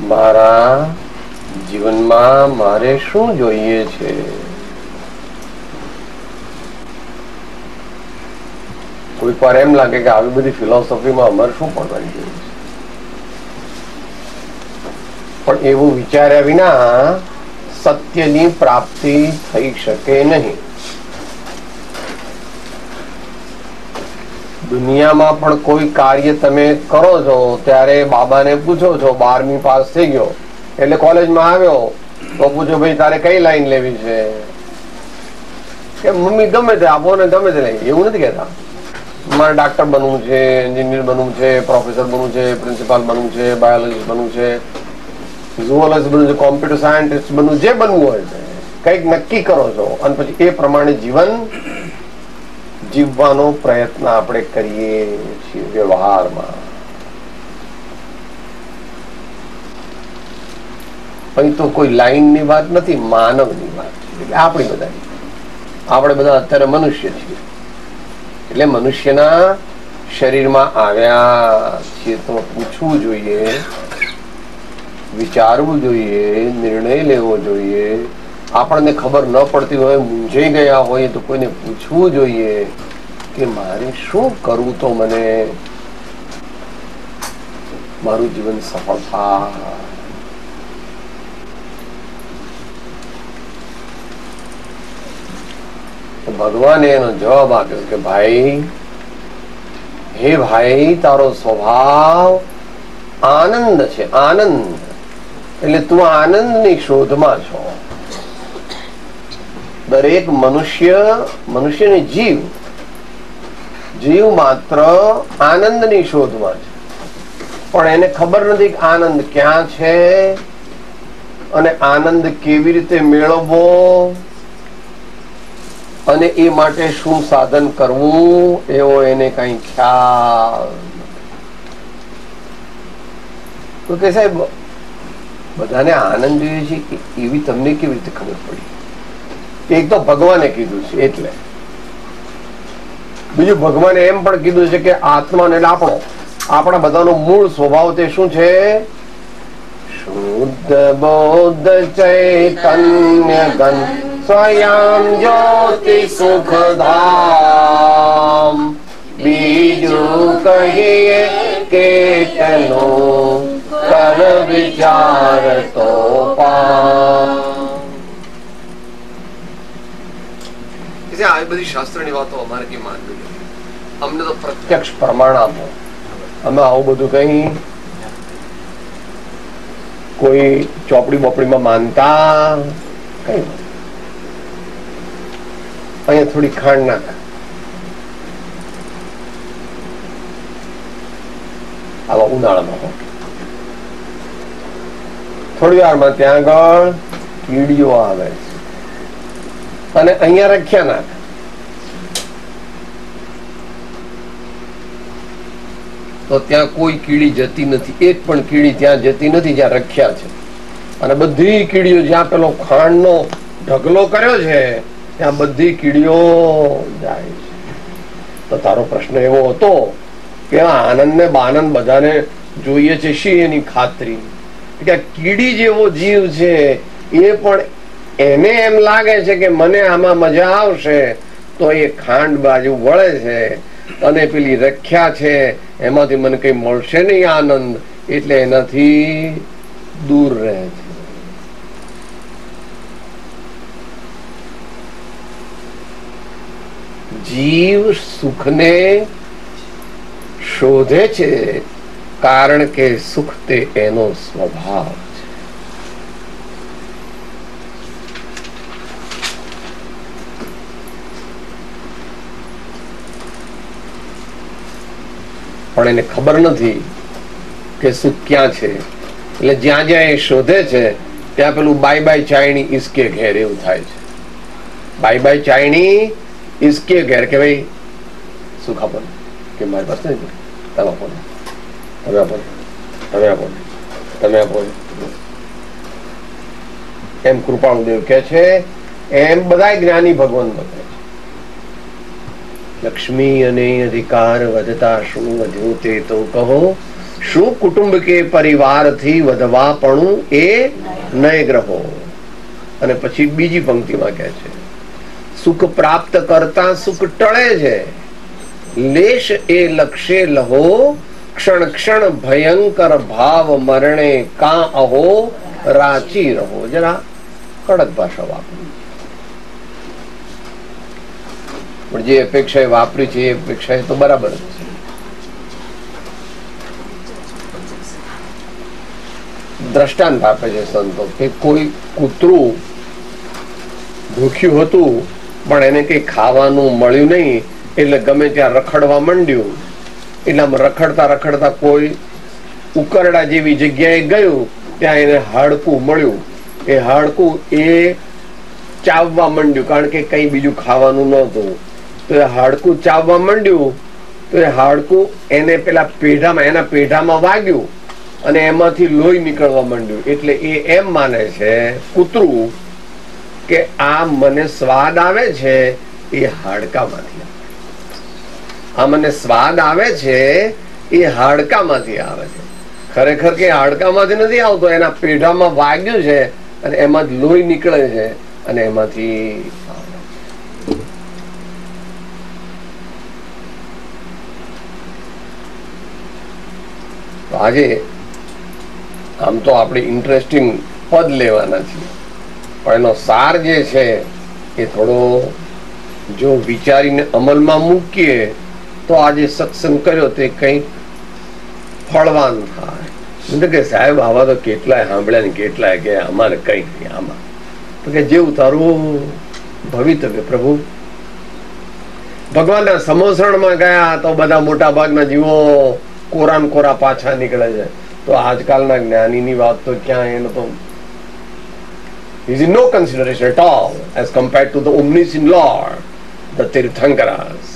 મારા જીવનમાં મારે શું જોઈએ છે? કોઈક વાર એમ લાગે કે આવી બધી ફિલોસોફીમાં અમારે શું પડવાની જરૂર છે, પણ એવું વિચાર્યા વિના સત્યની પ્રાપ્તિ થઈ શકે નહીં. દુનિયામાં પણ કોઈ કાર્ય તમે કરો છો ત્યારે બાબાને પૂછો છો, 12મી પાસ થઈ ગયો એટલે કોલેજમાં આવ્યો તો પૂછો ભાઈ તારે કઈ લાઈન લેવી છે, કે મમ્મી ગમે તે આપો ને ગમે તે લઈ. એવું નથી કહેતા મારે ડાક્ટર બનવું છે, એન્જિનિયર બનવું છે, પ્રોફેસર બનવું છે, પ્રિન્સિપાલ બનવું છે, બાયોલોજીસ્ટ બનવું છે, ઝૂઓલોજીસ્ટ બનવું છે, કોમ્પ્યુટર સાયન્ટિસ્ટ બનવું, જે બનવું હોય છે કંઈક નક્કી કરો છો અને પછી એ પ્રમાણે જીવન જીવવાનો પ્રયત્ન આપણે કરીએ છીએ વ્યવહારમાં. અહીં તો કોઈ લાઈનની વાત નથી, માનવની વાત છે. એટલે આપણી બધાની, આપણે બધા અત્યારે મનુષ્ય છીએ એટલે મનુષ્યના શરીરમાં આવ્યા છીએ તો પૂછવું જોઈએ, વિચારવું જોઈએ, નિર્ણય લેવો જોઈએ. આપણને ખબર ન પડતી હોય, મૂંઝાઈ ગયા હોય તો કોઈને પૂછવું જોઈએ કે મારે શું કરવું તો મને મારું જીવન સફળ થાય. ભગવાને એનો જવાબ આપ્યો કે ભાઈ, હે ભાઈ, તારો સ્વભાવ આનંદ છે. આનંદ એટલે તું આનંદની શોધમાં છો. દરેક મનુષ્યને જીવ માત્ર આનંદની શોધમાં છે, પણ એને ખબર નથી કે આનંદ ક્યાં છે અને આનંદ કેવી રીતે મેળવવો અને એ માટે શું સાધન કરવું એવો એને કઈ ખ્યાલ. તો કે સાહેબ બધાને આનંદ જોઈએ છે, એવી તમને કેવી રીતે ખબર પડી? એક તો ભગવાને કીધું છે એટલે. બીજું ભગવાને એમ પણ કીધું છે કે આત્માને એટલે આપણા બધાનો મૂળ સ્વભાવ તે શું છે? શુદ્ધ બૌદ્ધ ચૈતન્ય ઘન સ્વયં જ્યોતિ સુખધામ. બીજું કહીએ કેટલું કર વિચાર તો પામ. આવી બધી શાસ્ત્રની વાતો અમારે કઈ માનવી નથી. અમને તો પ્રત્યક્ષ પ્રમાણ આપો. અમે આવું બધું કઈ કોઈ ચોપડી બોપડીમાં માનતા કઈ. અહીંયા થોડી ખાંડ નાખ, આવા ઉનાળામાં થોડી વારમાં ત્યાં આગળ કીડીઓ આવે છે અને અહીંયા રખ્યા નાખ. તો ત્યાં કોઈ કીડી જતી નથી, એક પણ કીડી ત્યાં જતી નથી જ્યાં રખ્યા છે. અને બધી કીડીઓ જ્યાં પેલો ખાંડનો ઢગલો કર્યો છે ત્યાં બધી કીડીઓ જાય છે. તો તારો પ્રશ્ન એવો હતો કે આનંદ ને બાનંદ બધાને જોઈએ છે, શી એની ખાતરી કે કીડી જેવો જીવ છે એ પણ એને એમ લાગે છે કે મને આમાં મજા આવશે તો એ ખાંડ બાજુ વળે છે અને પેલી રખ્યા છે એમાંથી મને કઈ મળશે નહીં આનંદ, એટલે એનાથી દૂર રહે છે. જીવ સુખને શોધે છે કારણ કે સુખ તે એનો સ્વભાવ છે. પણ એને ખબર નથી કે સુખ ક્યાં છે. એટલે જ્યાં જ્યાં એ શોધે છે ત્યાં પેલું બાય બાય ચાયણી ઇસકે ઘેર એવું થાય છે. બાય બાય ચાયણી ઇસકે ઘેર કે ભાઈ સુખ આપો કે મારી પાસે નહીં, તમે આપો, તમે આપો, તમે આપો, તમે આપો. એમ કૃપાળુદેવ કે છે, એમ બધા જ્ઞાની ભગવાન બતાવે છે. લક્ષ્મી અને અધિકાર વધતા શું વધ્યું તે તો કહો, શું કુટુંબ કે પરિવારથી વધવાપણું એ નહીં ગ્રહો. અને પછી બીજી પંક્તિમાં કહે છે, સુખ પ્રાપ્ત કરતા સુખ ટળે છે, લેશ એ લક્ષે લહો, ક્ષણ ક્ષણ ભયંકર ભાવ મરણે કા અહો રાચી રહો. જરા કડક ભાષા વાપરી, પણ જે અપેક્ષા વાપરી છે એ અપેક્ષા તો બરાબર છે. દ્રષ્ટાંત આપે છે સંતો કે કોઈ કૂતરું ભૂખ્યું હતું પણ એને કઈ ખાવાનું મળ્યું નહીં, એટલે ગમે ત્યાં રખડવા માંડ્યું. એટલે રખડતા રખડતા કોઈ ઉકરડા જેવી જગ્યાએ ગયું, ત્યાં એને હાડકું મળ્યું. એ હાડકું એ ચાવવા માંડ્યું, કારણ કે કઈ બીજું ખાવાનું નહોતું. તો એ હાડકું ચાવવા માંડ્યું, તો એ હાડકું એને પેલા પેઢામાં, એના પેઢામાં વાગ્યું અને એમાંથી લોહી નીકળવા માંડ્યું. એટલે એ એમ માને છે કૂતરું કે આ મને સ્વાદ આવે છે એ હાડકામાંથી, આ મને સ્વાદ આવે છે એ હાડકામાંથી આવે છે. ખરેખર કે હાડકામાંથી નથી આવતો, એના પેઢામાં વાગ્યું છે અને એમાંથી લોહી નીકળે છે અને એમાંથી. આજે આમ તો આપણે ઇન્ટરેસ્ટિંગ પદ લેવાના છીએ, પણ એનો સાર જે છે એ થોડો જો વિચારીને અમલમાં મૂકીએ તો આજે સત્સંગ કર્યો તે કંઈક ફળવાન થાય. કે સાહેબ આવા તો કેટલાય સાંભળ્યા ને કેટલાય કે અમારે કઈ નહીં આમાં, તો કે જેવું તારું ભવિતવ્ય. પ્રભુ ભગવાનના સમોસણમાં ગયા તો બધા મોટા ભાગના જીવો કોરાન કોરા પાછા નીકળે છે. તો આજકાલના જ્ઞાનીની વાત તો ક્યાં, એનો તો is in no consideration at all as compared to the omniscient Lord, the Tirthankaras.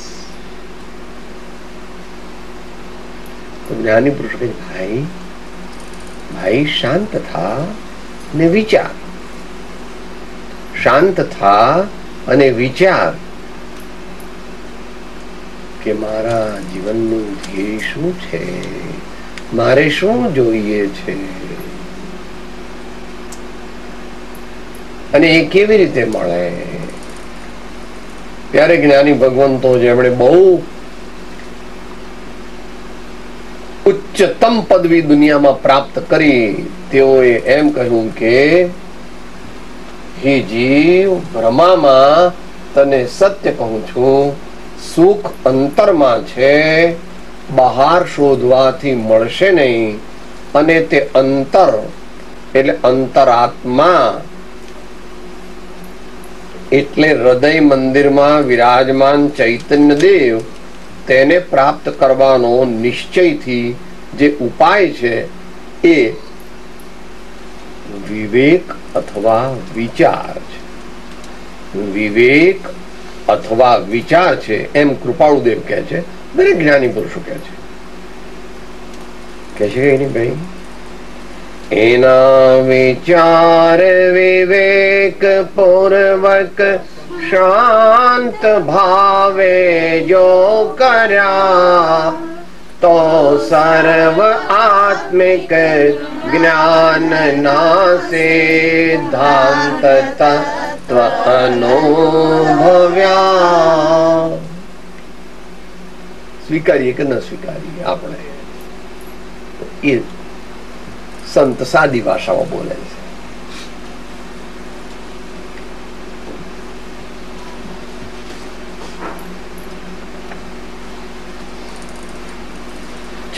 તો જ્ઞાની પુરુષ કહે, ભાઈ ભાઈ શાંત થા ને વિચાર, શાંત થા અને વિચાર કે મારા જીવનનું ધ્યેય શું છે, મારે શું જોઈએ છે અને એ કેવી રીતે મળે. ત્યારે જ્ઞાની ભગવંતો જેમણે બહુ ઉચ્ચતમ પદવી દુનિયામાં પ્રાપ્ત કરી, તેઓએ એમ કહ્યું કે હે જીવ, બ્રહ્મામાં તને સત્ય કહું છું, સુખ અંતરમાં છે, બહાર શોધવાથી મળશે નહીં. અને તે અંતર એટલે અંતરાત્મા એટલે હૃદય મંદિરમાં વિરાજમાન ચૈતન્ય દેવ, તેને પ્રાપ્ત કરવાનો નિશ્ચયથી જે ઉપાય છે એ વિવેક અથવા વિચાર છે. વિવેક અથવા વિચાર છે એમ કૃપાળુદેવ કહે છે, દરેક જ્ઞાની પુરુષો કહે છે. કે છે એની ભાઈ એના વિચાર વિવેક પૂર્વક શાંત ભાવે જો કર્યા, તો સર્વ આત્મિક જ્ઞાન ના સિદ્ધાંત તત્વ અનુભવ્યા. સ્વીકારીએ કે ન સ્વીકારીએ આપણે, એ સંત સાદી ભાષામાં બોલે છે.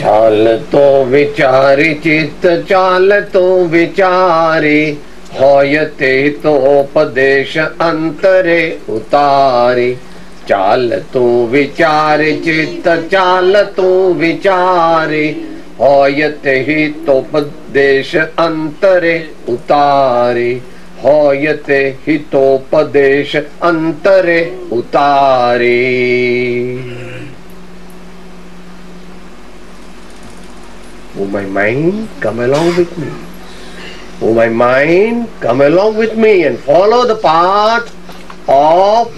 ચાલતો વિચારી ચિત્ત ચાલતો વિચારી, હોય તે તો ઉપદેશ અંતરે ઉતારી. ચાલતું વિચારી ચિત્ત ચાલતું વિચારી, હોય તે હિતોપદેશ અંતરે ઉતારી. હોય તે હિતોપદેશ અંતરે ઉતારી. Oh my mind, come along with me. Oh my mind, come along with me and follow the path of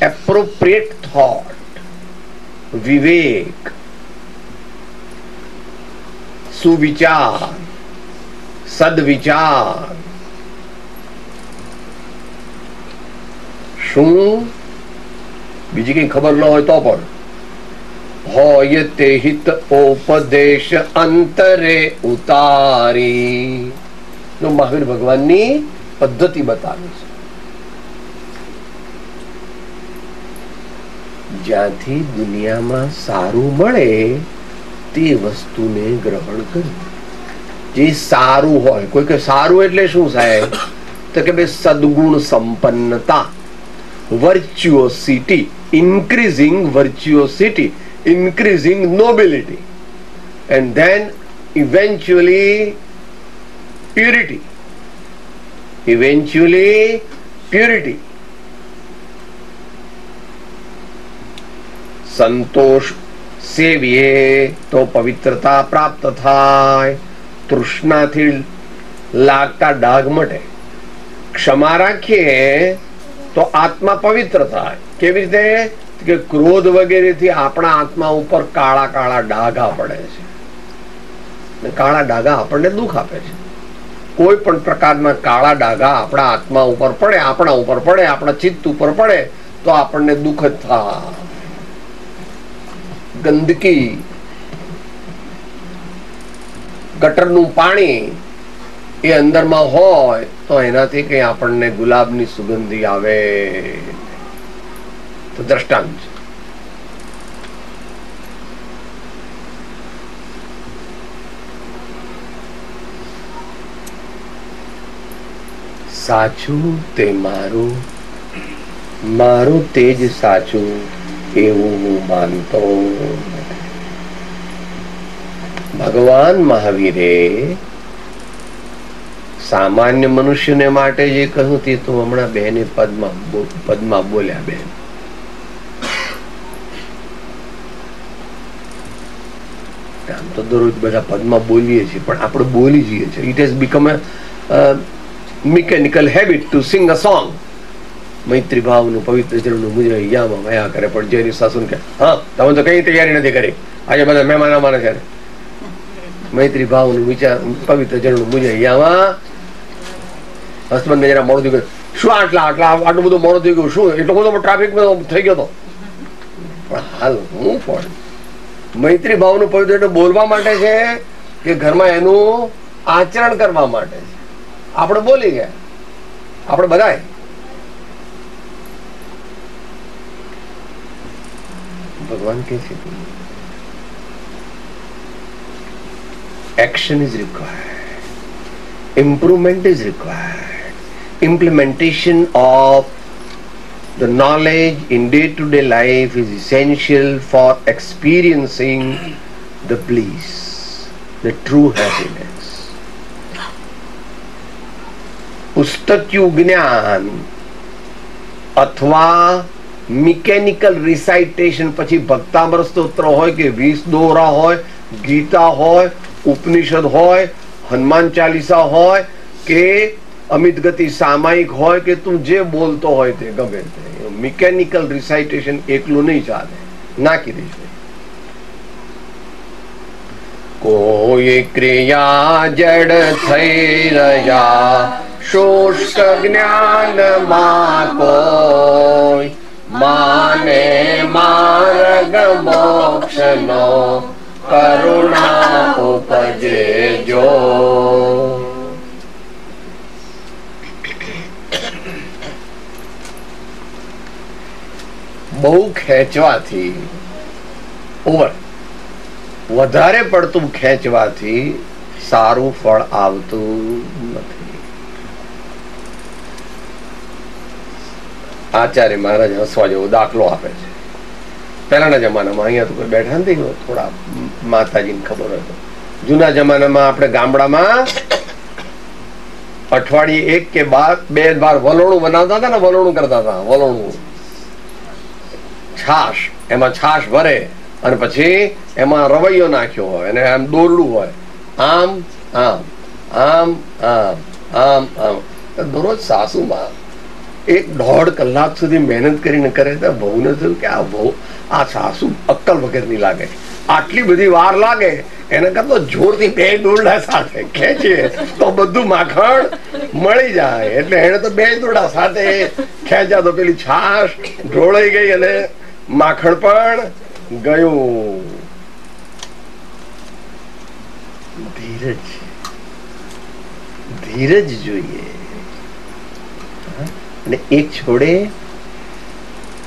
appropriate thought, vivek. સુવિચાર, Sadvichar. શું બીજી કઈ ખબર ન હોય તો પણ હોય તે હિત ઉપદેશ અંતરે ઉતારી. મહાવીર ભગવાનની પદ્ધતિ બતાવે છે. જ્યાંથી દુનિયામાં સારું મળે તે વસ્તુને ગ્રહણ કરવું. જે સારું હોય, કોઈ કે સારું એટલે શું થાય તો કે ભાઈ સદગુણ સંપન્નતા, virtuosity, increasing virtuosity, increasing nobility, and then eventually purity. સંતોષ સેવીએ તો પવિત્રતા પ્રાપ્ત થાય. તૃષ્ણાથી લાગતા ડાઘ મટે. ક્ષમા રાખીએ તો આત્મા પવિત્ર થાય. કેવી રીતે કે ક્રોધ વગેરેથી આપણા આત્મા ઉપર કાળા કાળા ડાઘા પડે છે. કાળા ડાઘા આપણને દુઃખ આપે છે. કોઈ પણ પ્રકારના કાળા ડાઘા આપણા આત્મા ઉપર પડે, આપણા ઉપર પડે, આપણા ચિત્ત ઉપર પડે તો આપણને દુઃખ જ થાય. ગંદકી, ગટરનું પાણી એ અંદરમાં હોય તો એનાથી કઈ આપણને ગુલાબની સુગંધી આવે. તો દ્રષ્ટાંત છે. સાચું તે મારું, મારું તે જ સાચું એવું હું માનતો. ભગવાન મહાવીરે સામાન્ય મનુષ્યને માટે જે કહ્યું તે તો હમણાં બેને પદમાં બોલ્યા. બેન આમ તો દરરોજ બધા પદમાં બોલીએ છીએ પણ આપણે બોલી જઈએ છીએ. It has become a mechanical habit to sing a song. મૈત્રી ભાવનું પવિત્ર જળનું મુજબ યામાં વયા કરે. પણ જેની સાસુ કે હા તમે તો કઈ તૈયારી નથી કરી, આજે બધા મહેમાન અમારે છે. મૈત્રી ભાવનું વિચાર પવિત્ર જળનું મુજબ યામાં હસબન્ડ ને જરા મોડું થઈ ગયું. શું આટલું બધું મોડું થઈ ગયું? શું એટલો બધો ટ્રાફિક થઈ ગયો હતો? પણ હાલ હું પણ મૈત્રી ભાવનું પવિત્ર એટલે બોલવા માટે છે કે ઘરમાં એનું આચરણ કરવા માટે છે. આપણે બોલી ગયા, આપણે બધાય. ભગવાન કે છે action is required, improvement is required, implementation of the knowledge in day-to-day life is essential for experiencing the bliss, the true happiness. પુસ્તકિયું જ્ઞાન અથવા મિકેનિકલ રિસાઇટેશન, પછી ભક્તામૃત સ્તોત્ર હોય કે 20 દોરા હોય, ગીતા હોય, ઉપનિષદ હોય, હનુમાન ચાલીસા હોય કે અમિત ગતિ સામાયિક હોય કે તું જે બોલતો હોય તે ગમે તે, મિકેનિકલ રિસાઇટેશન એકલું નહીં ચાલે. નાખી દઈશ. કોઈ ક્રિયા જડ થઈ રહ્યા શુષ્ક જ્ઞાનમાં, કોઈ માને માર્ગ મોક્ષનો કરુણા ઉપજે જો. બહુ ખેંચવાથી, વધારે પડતું ખેંચવાથી સારું ફળ આવતું નથી. આચાર્ય મહારાજ હસવા જેવો દાખલો આપે છે. પહેલાના જમાનામાં અહીંયા તો કોઈ બેઠા નથી, થોડા માતાજીને ખબર હોય તો. જૂના જમાનામાં આપણે ગામડામાં અઠવાડિયે 1 કે 2 વાર વલોણું બનાવતા હતા ને, વલોણું કરતા હતા. વલોણું છાશ, એમાં છાશ ભરે અને પછી એમાં રવૈયો નાખ્યો હોય અને આમ દોરડું હોય, આમ આમ આમ આમ આમ આમ. દરરોજ સાસુમાં 1.5 કલાક સુધી મહેનત કરીને કરે તો વહુને થયું કે આ સાસુ અક્કલ વગરની લાગે, આટલી બધી વાર લાગે એના કરતા જોરથી બે દોરડા સાથે ખેંચીએ તો બધું માખણ મળી જાય. એટલે એને તો બે દોરડા સાથે ખેંચ્યા તો પેલી છાશ ઢોળાઈ ગઈ અને માખણ પણ ગયું. ધીરજ, ધીરજ જોઈએ. અને એક છોડે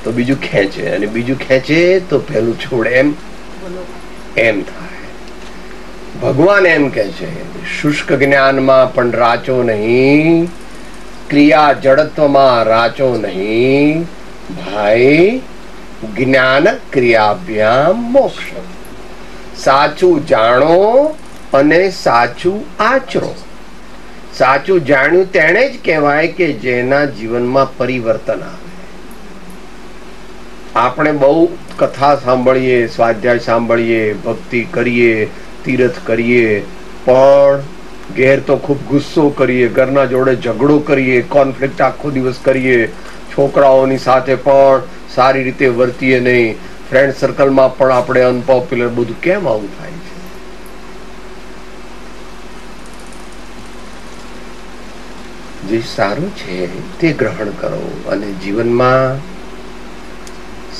તો બીજું ખેંચે, અને બીજું ખેંચે તો પેલું છોડે, એમ એમ થાય. ભગવાન એમ કે છે, શુષ્ક જ્ઞાનમાં પણ રાચો નહીં, ક્રિયા જડત્વમાં રાચો નહીં, ભાઈ જ્ઞાન ક્રિયાભ્યામ મોક્ષ. સાચું જાણો અને સાચું આચરો. સાચું જાણ્યું તેને જ કહેવાય કે જેના જીવનમાં પરિવર્તન આવે. આપણે બહુ કથા સાંભળીએ, સ્વાધ્યાય સાંભળીએ, ભક્તિ કરીએ, તીર્થ કરીએ, પણ ઘેર તો ખૂબ ગુસ્સો કરીએ, ઘરના જોડે ઝઘડો કરીએ, કોન્ફ્લિક્ટ આખો દિવસ કરીએ, છોકરાઓની સાથે પણ સારી રીતે વર્તીએ નહીં, ફ્રેન્ડ સર્કલમાં પણ આપણે અનપોપ્યુલર. બધું કેમ આવું થાય છે? જે સારું છે તે ગ્રહણ કરો, અને જીવનમાં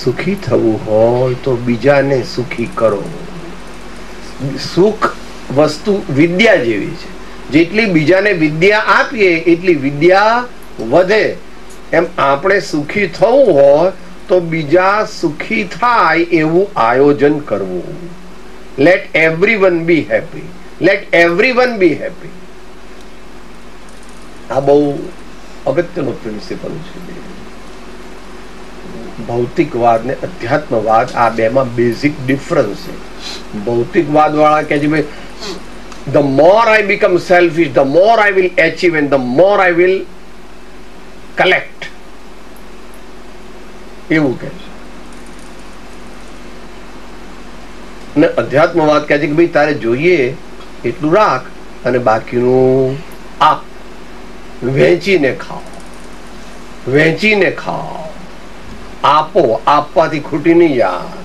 સુખી થવું હોય તો બીજાને સુખી કરો. સુખ વસ્તુ વિદ્યા જેવી છે. જેટલી બીજાને વિદ્યા આપીએ એટલી વિદ્યા વધે. એમ આપણે સુખી થવું હોય તો બીજા સુખી થાય એવું આયોજન કરવું. Let everyone be happy. Let everyone be happy. આ બહુ અગત્યનો પ્રિન્સિપલ છે. ભૌતિકવાદ ને અધ્યાત્મવાદ, આ બેમાં બેઝિક ડિફરન્સ છે. ભૌતિકવાદ વાળા કે છે, the more I become selfish, the more I will achieve and the more I will collect. એવું કે છે. ને અધ્યાત્મવાદ કહે છે કે ભાઈ તારે જોઈએ એટલું રાખ અને બાકીનું આપ. વહેંચીને ખાઓ, વહેંચીને ખાઓ. આપો, આપવાથી ખૂટી નહીં યાર.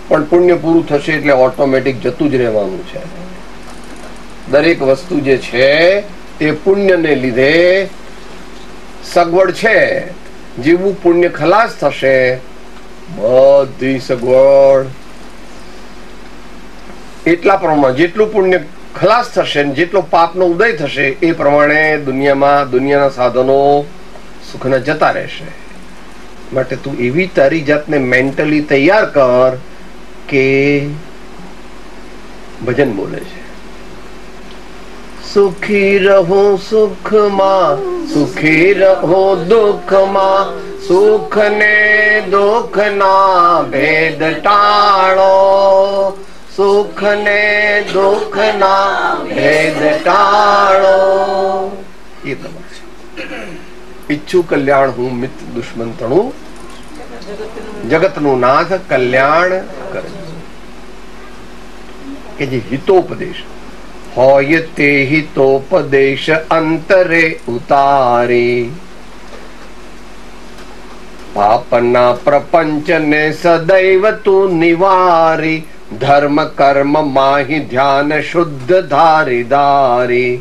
પણ પુણ્ય પૂરું થશે એટલે ઓટોમેટિક જતું જ રહેવાનું છે. દરેક વસ્તુ જે છે તે પુણ્યને લીધે સગવડ છે. જેવું પુણ્ય ખલાસ થશે, બધી સગવડ એટલા પ્રમાણે જેટલું પુણ્ય ખલાસ થશે, જેટલો પાપનો ઉદય થશે એ પ્રમાણે દુનિયાના સાધનો સુખના જતા રહેશે. માટે તું એવી તારી જાતને મેન્ટલી તૈયાર કર કે ભજન બોલે છે, સુખી રહો સુખમાં, સુખી રહો દુઃખમાં, સુખ ને દુઃખ ના ભેદ ટાળો, સુખ ને દુઃખ ના ભેદ ટાળો. એ તમારે ઈચ્છું કલ્યાણ હું મિત દુશ્મન તણું, જગતનું નાથ કલ્યાણ કરે. કે જે હિતોપદેશ હોય તે હિતોપદેશ અંતરે ઉતારે, પાપના પ્રપંચને સદૈવ તું નિવારી, ધર્મ કર્મ માહી ધ્યાન શુદ્ધ ધારી ધારી,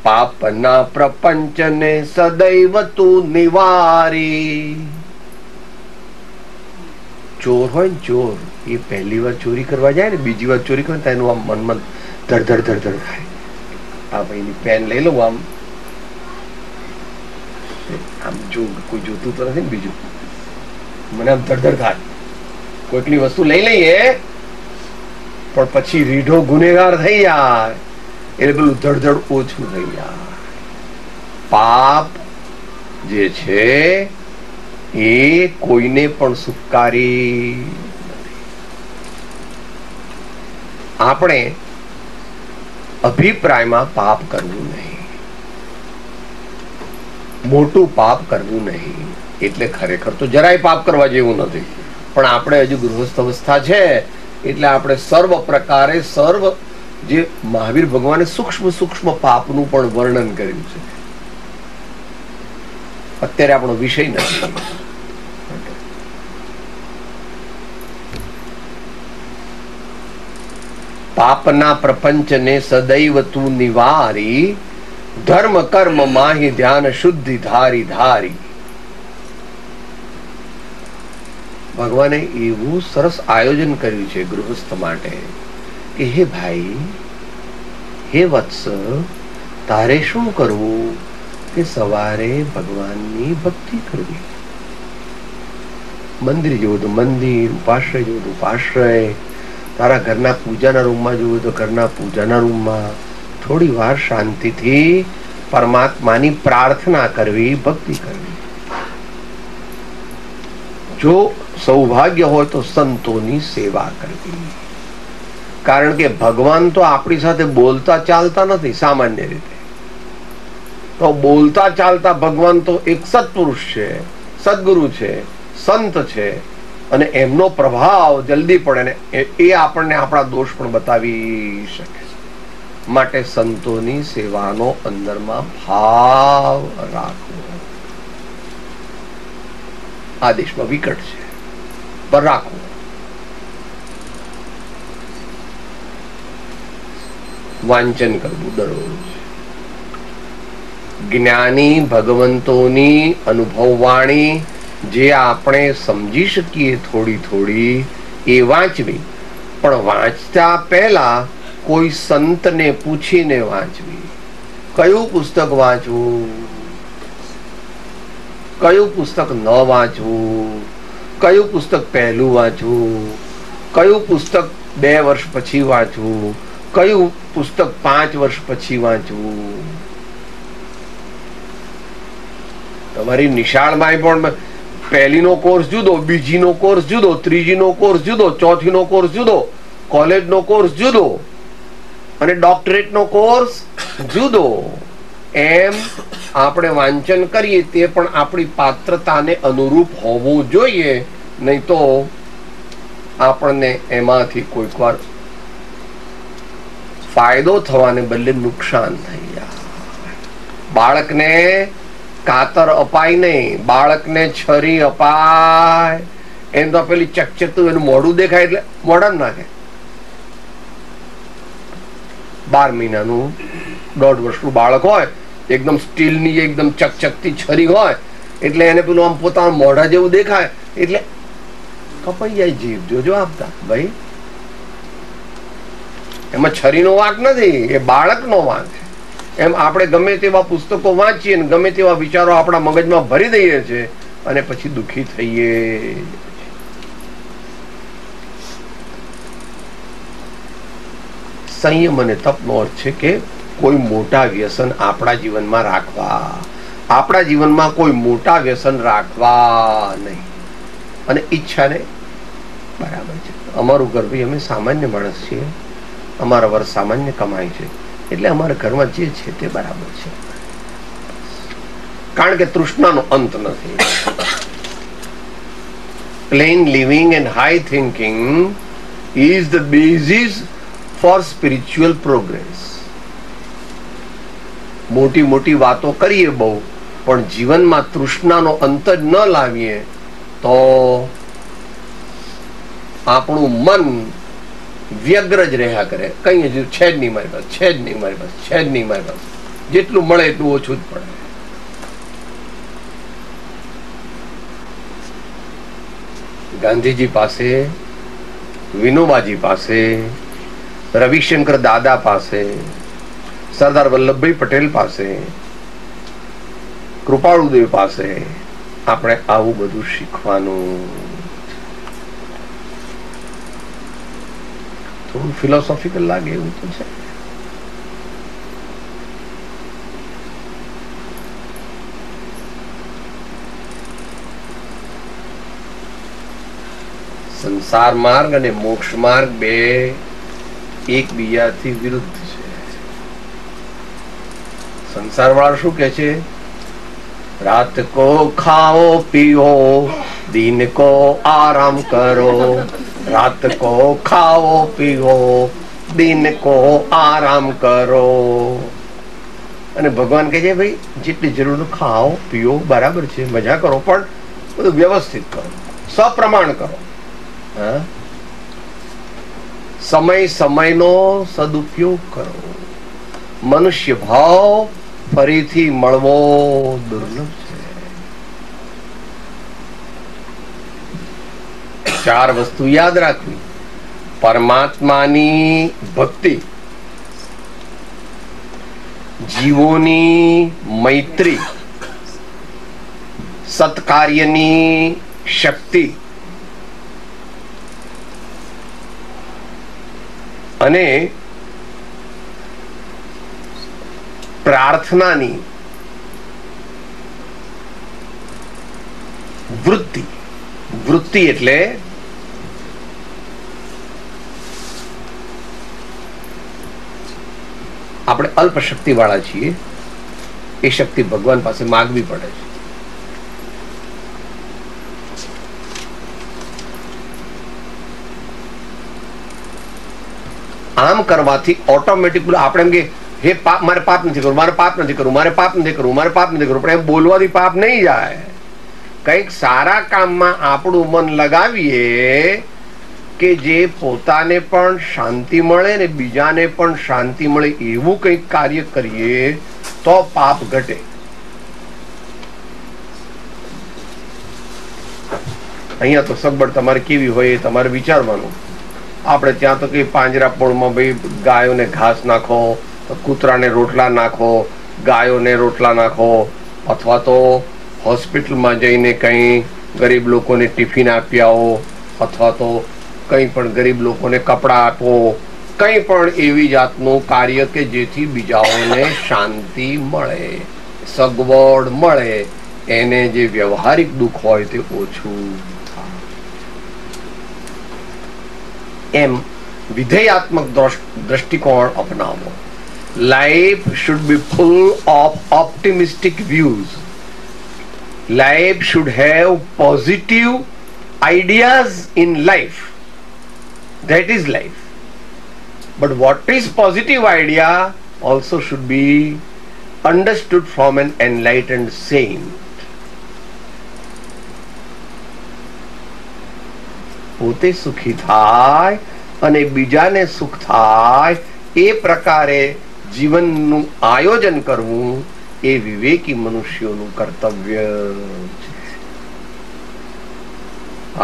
પાપના પ્રપંચને સદૈવ તું નિવારી. ચોર હોય ને, ચોર એ પહેલી વાર ચોરી કરવા જાય ને, બીજી વાર ચોરી કરે તો એનું આમ મનમાં ધડ ધડ ધડ ધડ થાય. આ ભાઈની પેન લઈ લઉં, આમ આમ જો કોઈ જોતું તો નથી ને, બીજું મને આમ ધડ ધડ થાય. કોઈકની વસ્તુ લઈ લઈએ પણ પછી રીઢો ગુનેગાર થઈ જાય એટલે પેલું ધડધડ ઓછું થઈ જાય. પાપ જે છે એ કોઈને પણ સુખકારી નથી. આપણે અભિપ્રાયમાં પાપ કરવું નહીં, મોટું પાપ કરવું નહીં. એટલે ખરેખર તો જરાય પાપ કરવા જેવું નથી, પણ આપણે હજુ ગૃહસ્થ અવસ્થા છે એટલે આપણે સર્વ પ્રકારે જે મહાવીર ભગવાને સૂક્ષ્મ સૂક્ષ્મ પાપનું પણ વર્ણન કર્યું છે. અત્યારે આપણો વિષય નથી. પાપના પ્રપંચને સદૈવ તું નિવારી, ધર્મ કર્મ માહી ધ્યાન શુદ્ધિ ધારી ધારી. ભગવાને એવું સરસ આયોજન કર્યું છે ગૃહસ્થ માટે કે હે ભાઈ, હે વત્સ, તારે શું કરવું કે સવારે ભગવાનની ભક્તિ કરવી. મંદિર જોવું તો મંદિર, ઉપાશ્રય જોવું તો ઉપાશ્રય, તારા ઘરના પૂજાના રૂમમાં જોવું તો ઘરના પૂજાના રૂમમાં થોડી વાર શાંતિથી પરમાત્માની પ્રાર્થના કરવી, ભક્તિ કરવી. જો સૌભાગ્ય હોય તો સંતોની સેવા કરવી. કારણ કે ભગવાન તો આપણી સાથે બોલતા ચાલતા નથી. સામાન્ય રીતે તો બોલતા ચાલતા ભગવાન તો એક સત્પુરુષ છે, સદગુરુ છે, સંત છે, અને એમનો પ્રભાવ જલ્દી પડે ને એ આપણને આપણા દોષ પણ બતાવી શકે. માટે સંતોની સેવાનો અંદરમાં ભાવ રાખવો. આદેશમાં વિકટ છે પર રાખવો. વાંચન કરવું દરરોજ. જ્ઞાની ભગવંતોની અનુભવવાણી જે આપણે સમજી શકીએ થોડી થોડી એ વાંચવી. પણ વાંચતા પહેલા કોઈ સંતને પૂછીને વાંચવી. કયું પુસ્તક વાંચવું, કયું પુસ્તક ન વાંચવું, કયું પુસ્તક પહેલું વાંચવું, કયું પુસ્તક 2 વર્ષ પછી વાંચવું, કયું પુસ્તક 5 વર્ષ પછી વાંચવું. તમારી નિશાળમાં પણ પહેલીનો કોર્સ જુદો, બીજીનો કોર્સ જુદો, ત્રીજીનો કોર્સ જુદો, ચોથીનો કોર્સ જુદો, કોલેજનો કોર્સ જુદો અને ડોક્ટરેટનો કોર્સ જુદો. એમ આપણે વાંચન કરીએ તે પણ આપણી પાત્રતાને અનુરૂપ હોવું જોઈએ. નહીં તો આપણને એમાંથી કોઈક વાર ફાયદો થવાને બદલે નુકસાન થઈ જાય. બાળકને કાતર અપાય નહીં, બાળકને છરી અપાય. એમ તો પેલી ચકચકતું એનું મોઢું દેખાય એટલે મોઢા નાખે. 12 મહિનાનું 1.5 વર્ષનું બાળક હોય, એકદમ સ્ટીલની એકદમ ચકચકતી છરી હોય એટલે એને પેલું આમ પોતાના મોઢા જેવું દેખાય એટલે કપાઈ જાય જીભ. જોજો આપતા ભાઈ, એમાં છરીનો વાંક નથી, એ બાળકનો વાંક છે. એમ આપણે ગમે તેવા પુસ્તકો વાંચીએ ને ગમે તેવા વિચારો આપણા મગજમાં ભરી દઈએ છીએ અને પછી દુઃખી થઈએ. સંયમ અને તપનો અર્થ છે કે કોઈ મોટા વ્યસન આપણા જીવનમાં રાખવા, આપણા જીવનમાં કોઈ મોટા વ્યસન રાખવા નહીં. અને ઈચ્છાને બરાબર છે. અમારું ઘર બી અમે સામાન્ય માણસ છીએ, અમારા વર્ષ સામાન્ય કમાય છે એટલે અમારા ઘરમાં જે છે તે બરાબર છે. કારણ કે તૃષ્ણાનો અંત નથી. Plain living and high thinking is the basis for spiritual progress. મોટી મોટી વાતો કરીએ બહુ, પણ જીવનમાં તૃષ્ણાનો અંત જ ન લાવીએ તો આપણું મન વ્યગ્ર જ રહ્યા કરે. કઈ હજુ છે જ નહીં મારી પાસે, છે જ નહીં મારી પાસે, છે જ નહીં મારી પાસે. જેટલું મળે એટલું ઓછું જ પડે. ગાંધીજી પાસે, વિનોબાજી પાસે, રવિશંકર દાદા પાસે, સરદાર વલ્લભભાઈ પટેલ પાસે, કૃપાળુદેવ પાસે આપણે આવું બધું શીખવાનું. થોડું ફિલોસોફિકલ લાગે એવું તો છે. સંસાર માર્ગ અને મોક્ષ માર્ગ બે એકબીજાથી વિરુદ્ધ છે. સંસાર વાળા શું કે છે? રાત કો ખાઓ પીઓ, दिन को आराम करो. रात को खाओ पीओ, दिन को आराम करो. અને ભગવાન કહે છે ભાઈ જેટલી જરૂર ખાઓ પીઓ બરાબર છે, મજા કરો, પણ બધું વ્યવસ્થિત કરો, સપ્રમાણ કરો. સમય સમયનો સદુપયોગ કરો. મનુષ્ય ભાવ ફરીથી મળવો દુર્લભ છે. 4 વસ્તુ યાદ રાખવી. પરમાત્માની ભક્તિ, જીવોની મૈત્રી, સત્કાર્યની શક્તિ અને પ્રાર્થનાની વૃત્તિ. વૃત્તિ એટલે આપણે અલ્પ શક્તિ વાળા છીએ, એ શક્તિ ભગવાન પાસે માગવી પડે છે. આમ કરવાથી ઓટોમેટિક આપણે એમ કે હે પાપ, મારે પાપ નથી કરવું, મારે પાપ નથી કરવું, મારે પાપ નથી કરવું, મારે પાપ નથી કરવું, પણ એમ બોલવાથી પાપ નહીં જાય. કંઈક સારા કામમાં આપણું મન લગાવીએ કે જે પોતાને પણ શાંતિ મળે ને બીજાને પણ શાંતિ મળે એવું કંઈક કાર્ય કરીએ તો પાપ ઘટે. અહીંયા તો સગવડ તમારે કેવી હોય એ તમારે વિચારવાનું. આપણે ત્યાં તો કઈ પાંજરાપોળમાં ભાઈ ગાયોને ઘાસ નાખો, કૂતરાને રોટલા નાખો, ગાયોને રોટલા નાખો, અથવા તો હોસ્પિટલમાં જઈને કંઈ ગરીબ લોકોને ટિફિન આપી આવો, અથવા તો કંઈ પણ ગરીબ લોકોને કપડાં આપો, કંઈ પણ એવી જાતનું કાર્ય કે જેથી બીજાઓને શાંતિ મળે, સગવડ મળે, એને જે વ્યવહારિક દુઃખ હોય તે ઓછું થાય. એમ વિધેયાત્મક દ્રષ્ટિકોણ અપનાવો. Life should be full of optimistic views. Life should have positive ideas in life. That is life. But what is positive idea also should be understood from an enlightened saint. પોતે સુખી થાય અને બીજાને સુખ થાય એ પ્રકારે જીવનનું આયોજન કરવું એ વિવેકી મનુષ્યોનું કર્તવ્ય છે.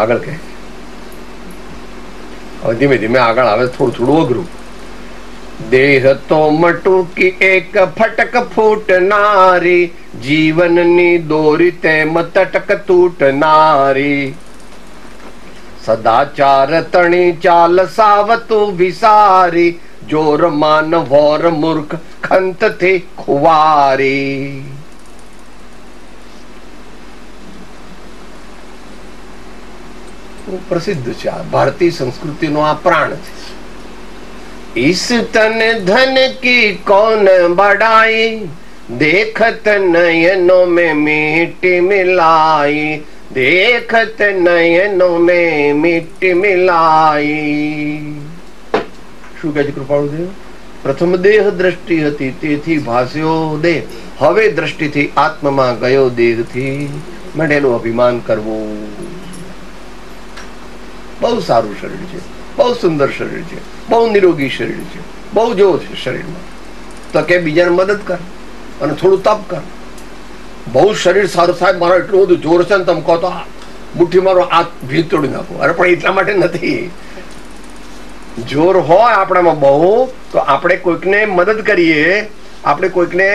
આગળ કહે, હવે ધીમે ધીમે આગળ આવે, થોડું થોડું અઘરું. દેહ તો મટુકી એક ફટક ફૂટનારી, જીવનની દોરી તેમ તટક તૂટનારી. સદાચાર તણી ચાલ સાવતું વિસારી, જોર માન વોર મૂર્ખ ખંત થી ખુવારી. પ્રસિદ્ધ છે, આ ભારતીય સંસ્કૃતિનો આ પ્રાણ છે. इस तन धन की कौन बढ़ाई, देखत नयनों में मिट्टी मिलाई, देखत नयनों में मिट्टी मिलाई. શું કહે છે કૃપાળુદેવ? પ્રથમ દેહ દ્રષ્ટિ હતી તેથી ભાસ્યો દેહ, હવે દ્રષ્ટિથી આત્મમાં ગયો દેહથી મળેલું અભિમાન કરવું. બહુ સારું શરીર છે, બહુ સુંદર શરીર છે, બહુ નિરોગી શરીર છે, બહુ જોર છે શરીરમાં, તો કે બીજાને મદદ કર અને થોડું તપ કર. બહુ શરીર સારું થાય, મારો એટલું બધું જોર છે ને તમે કહો તો મુઠ્ઠી મારો આ ભીત તોડી નાખો. અરે પણ એટલા માટે નથી. જોર હોય આપણામાં બહુ તો આપણે કોઈકને મદદ કરીએ, આપણે કોઈકને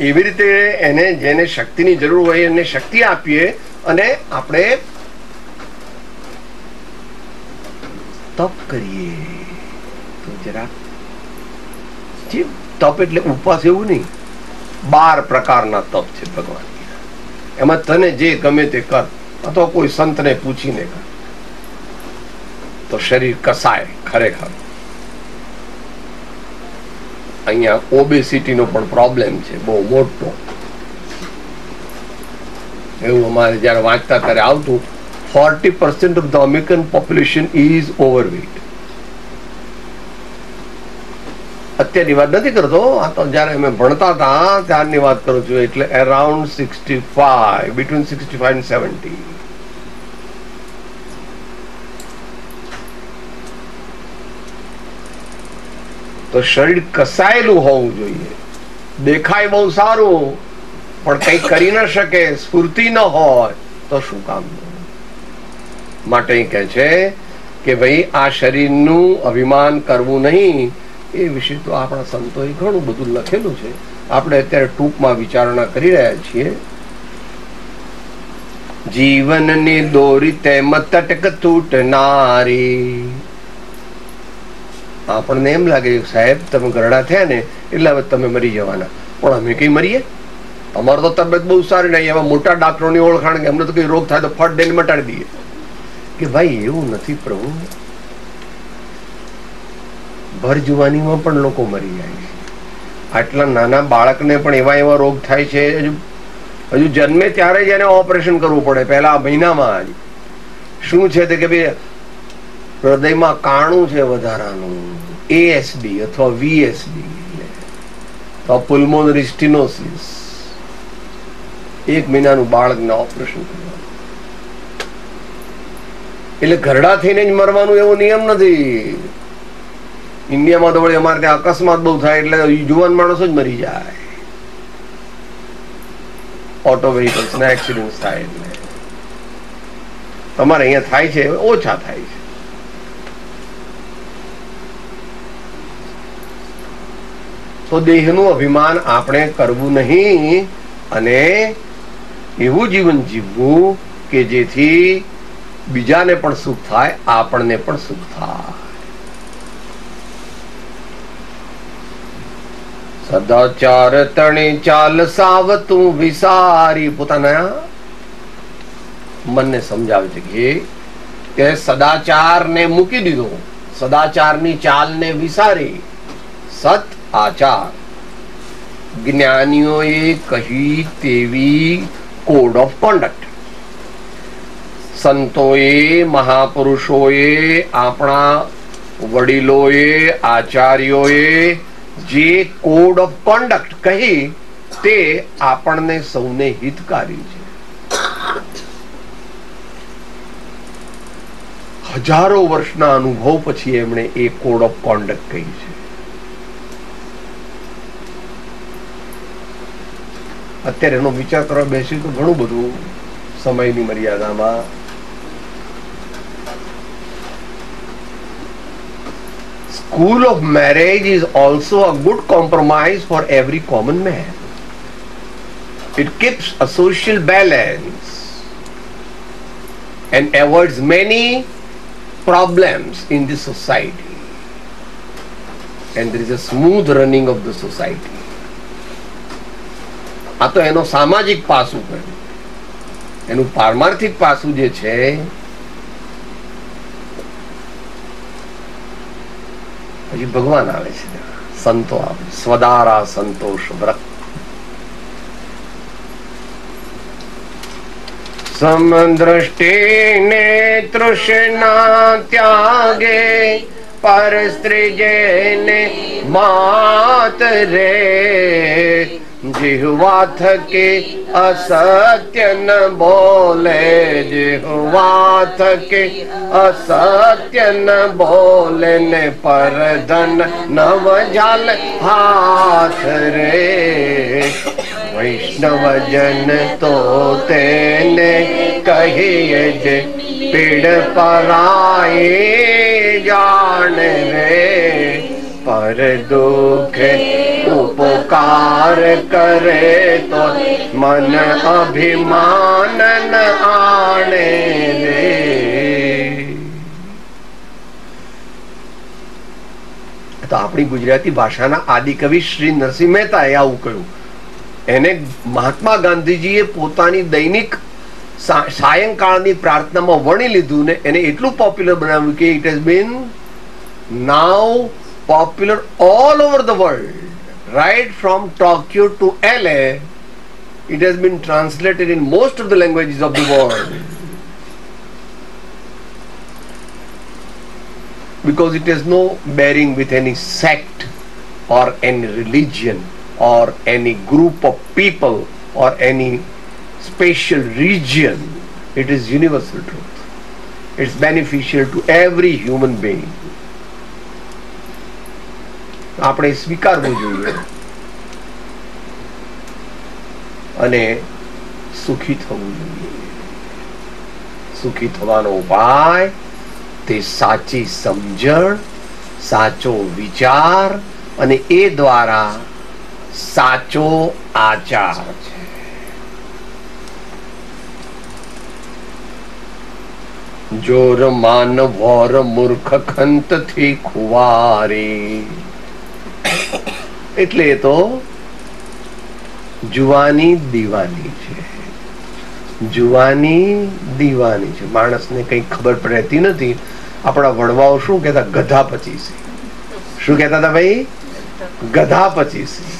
એવી રીતે એને જેને શક્તિની જરૂર હોય એને શક્તિ આપીએ અને આપણે તપ કરીએ તો જરા તપ એટલે ઉપવાસ એવું નહીં, 12 પ્રકારના તપ છે ભગવાન. એમાં તને જે ગમે તે કર, અથવા કોઈ સંતને પૂછીને કર તો શરીર કસાય. ખરેખર અહીંયા ઓબેસિટીનો પણ પ્રોબ્લેમ છે બહુ મોટો. એવું અમારે જયારે વાંચતા ત્યારે આવતું, 40% of the American population is overweight. અત્યારની વાત નથી કરતો, આ તો જયારે અમે ભણતા હતા ત્યારની વાત કરું છું. એટલે અરાઉન્ડ 65, between 65 and 70. તો શરીર કસાયેલું હોવું જોઈએ. દેખાય બહુ સારું પણ કઈ કરી ન શકે, સ્ફૂર્તિ ન હોય તો શું કામ? માટે કહે છે કે ભાઈ આ શરીરનું અભિમાન કરવું નહીં. એ વિશે તો આપણા સંતોએ ઘણું બધું લખેલું છે. આપણે અત્યારે ટૂંકમાં વિચારણા કરી રહ્યા છીએ. જીવનની દોરી તેમ તટક તૂટનારી. આપણને એમ લાગે સાહેબ તમે ગરડા થયા ને એટલે હવે તમે મરી જવાના, પણ અમે કઈ મરીએ? અમારો તો તબિયત બહુ સારી નહીં. એવા મોટા ડોક્ટરોની ઓળખાણ કે અમને તો કઈ રોગ થાય તો ફટ દઈને મટાડી દઈએ. કે ભાઈ એવું નથી પ્રભુ. ભર જુવાનીમાં પણ લોકો મરી જાય છે. આટલા નાના બાળકને પણ એવા એવા રોગ થાય છે. હજુ જન્મે ત્યારે જ એને ઓપરેશન કરવું પડે પહેલા મહિનામાં જ. શું છે તે કે ભાઈ હૃદયમાં કાણું છે વધારાનું, એએસડી અથવા વીએસડી અથવા પુલ્મોનરી સ્ટીનોસિસ. 1 મહિનાનું બાળકને ઓપરેશન કરવાનું. એટલે ઘરડા થઈને જ મરવાનું એવો નિયમ નથી. ઇન્ડિયામાં તો વળી અમારે ત્યાં અકસ્માત બહુ થાય એટલે યુવાન માણસો જ મરી જાય. ઓટો વ્હીકલ્સ ના એક્સિડન્ટ થાય એટલે. તમારે અહીંયા થાય છે, ઓછા થાય છે. તો દેહનું અભિમાન આપણે કરવું નહીં અને એવું જીવન જીવવું કે જેથી બીજાને પણ સુખ થાય, આપણને પણ સુખ થાય. સદાચાર તણે ચાલ સાવ તું વિસારી. પોતાના મનને સમજાવે છે કે સદાચાર ને મૂકી દીધો, સદાચારની ચાલને વિસારી. સત આચાર જ્ઞાનીઓએ કહી તેવી કોડ ઓફ કોન્ડક્ટ, સંતોએ, મહાપુરુષોએ, આપણા વડીલોએ, આચાર્યોએ જે કોડ ઓફ કોન્ડક્ટ કહી તે આપણને સૌને હિતકારી છે. હજારો વર્ષના અનુભવ પછી એમણે એ કોડ ઓફ કોન્ડક્ટ કહી છે. અત્યારે એનો વિચાર કરવા બેસી તો ઘણું બધું સમયની મર્યાદામાં. School of marriage is also a good compromise for every common man. It keeps a social balance and avoids many problems in the society. And there is a smooth running of the society. આ તો એનો સામાજિક પાસું કહ્યું. એનું પારમાર્થિક પાસું જે છે પછી ભગવાન આવે છે, સંતો આવે. સ્વદારા સંતોષ વ્રત. સમદ્રષ્ટિને તૃષ્ણા ત્યાગે પર સ્ત્રી જેને માત રે. जिह्वा थके असत्य न बोले, जिह्वा थके असत्य न बोले ने पर धन नव जाल हाथ रे. वैष्णव जन तो तेने कहिए जे पीड़ पराए जान रे. पर दुख उपकार करे तो मन अभिमान न आने दे. તો આપણી ગુજરાતી ભાષાના આદિકવિ શ્રી નરસિંહ મહેતાએ આવું કહ્યું. એને મહાત્મા ગાંધીજીએ પોતાની દૈનિક સાયંકાળની પ્રાર્થનામાં વણી લીધું ને એને એટલું પોપ્યુલર બનાવ્યું કે it has been now popular all over the world. Right from Tokyo to LA, it has been translated in most of the languages of the world. Because it has no bearing with any sect or any religion or any group of people or any special region. It is universal truth. It's beneficial to every human being. આપણે સ્વીકારવું જોઈએ અને સુખી થવું જોઈએ. સુખી થવાનો ઉપાય તે સાચી સમજણ, સાચો વિચાર અને એ દ્વારા સાચો આચાર છે. જોર માન વોર મૂર્ખ ખંત થી ખુવારી. એટલે તો જુવાની દીવાની છે. જુવાની દીવાની છે. માણસને કઈ ખબર પડતી નથી. આપણા વડવાઓ શું કહેતા? ગધા પચીસી. શું કહેતા હતા ભાઈ? ગધા પચીસી.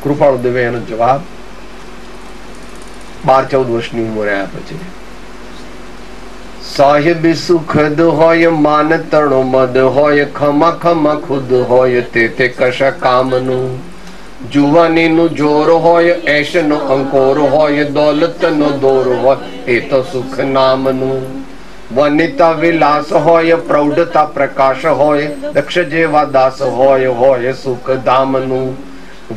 કૃપાળુ દેવે એનો જવાબ 12-14 વર્ષની ઉંમરે આપે છે. સાહેબ સુખદ હોય માન તણો મદ હોય, ખમા ખમા ખુદ હોય તે કશા કામનું. જુવાનીનું જોર હોય, એશનો અંકોર હોય, દોલતનો દોર હોય એ તો સુખ નામનું. વનિતા વિલાસ હોય, પ્રૌઢતા પ્રકાશ હોય, દક્ષ જેવા દાસ હોય સુખ ધામનું.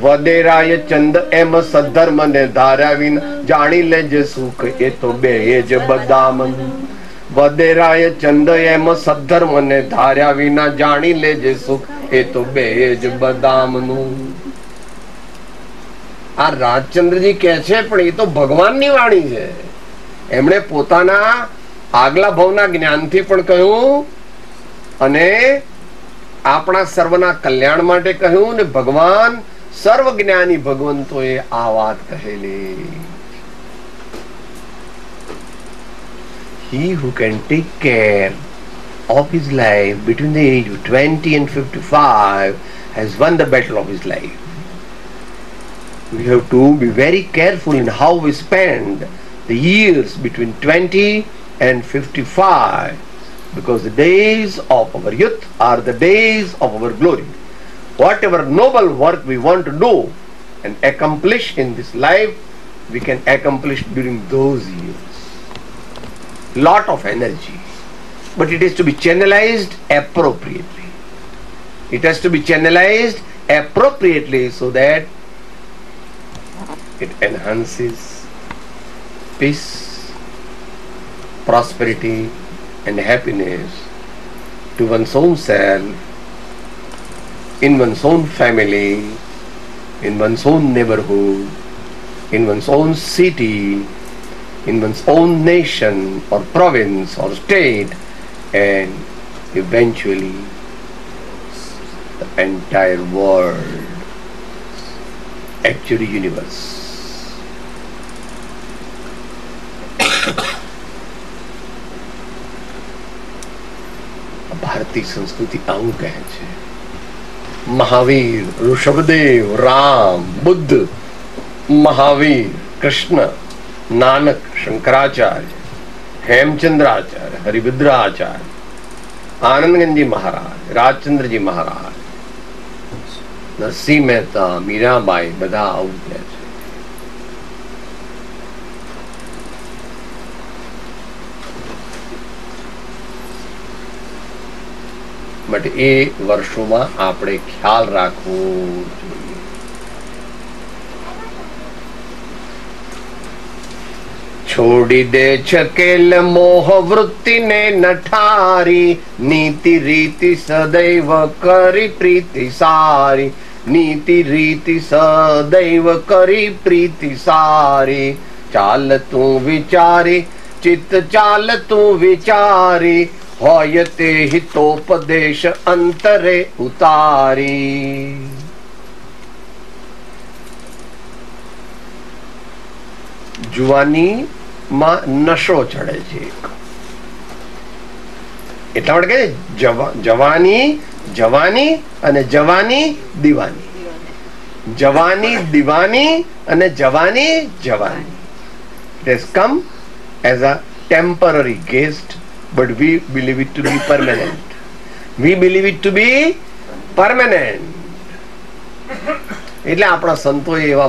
વદેરાય ચંદ એમ સધર્મ ને ધાર્યા વિના, જાણી લેજે સુખ એ તો બે જ બદામનું. વદેરાય ચંદ એમ સધર્મ ને ધાર્યા વિના, જાણી લેજે સુખ એ તો બે જ બદામનું. આ રાજચંદ્રજી કહે છે, પણ એ તો ભગવાનની વાણી છે. એમણે પોતાના આગલા ભવના જ્ઞાનથી પણ કહ્યું અને આપણા સર્વના કલ્યાણ માટે કહ્યું. ને ભગવાન સર્વજ્ઞાની ભગવંતોએ આ વાત કહેલી. He who can take care of his life between the age of 20 and 55 has won the battle of his life. We have to be very careful in how we spend the years between 20 and 55, because the days of our youth are the days of our glory. Whatever noble work we want to do and accomplish in this life, we can accomplish during those years. Lot of energy, but it is to be channelized appropriately. It has to be channelized appropriately so that it enhances peace, prosperity and happiness to one's own self, in one's own family, in one's own neighborhood, in one's own city, in one's own nation or province or state, and eventually the entire world, actually universe. ભારતીય સંસ્કૃતિ આવું કહે છે. મહાવીર, ઋષભદેવ, રામ, બુદ્ધ, મહાવીર, કૃષ્ણ, નાનક, શંકરાચાર્ય, હેમચંદ્રાચાર્ય, હરિભદ્રાચાર્ય, આનંદગંજી મહારાજ, રાજચંદ્રજી મહારાજ, નરસિંહ મહેતા, મીરાબાઈ, બધા આવું કહે છે. But એ વર્ષોમાં આપણે ખ્યાલ રાખવો જોઈએ. છોડી દે છકેલ મોહ વૃત્તિને નઠારી, નીતિ રીતિ સદૈવ કરી પ્રીતિ સારી. નીતિ રીતિ સદૈવ કરી પ્રીતિ સારી. ચાલ તું વિચારી, ચિત્ત ચાલ તું વિચારી, હોય તે હિતોપદેશ અંતરે ઉતારી. જુવાની માં નશો ચડે છે. એટલા માટે કહે જવાની જવાની અને જવાની દીવાની. જવાની દીવાની અને જવાની જવાની. It has come as a temporary guest, but we believe it to be permanent. We believe it to be permanent. એટલે આપણા સંતોએ એવા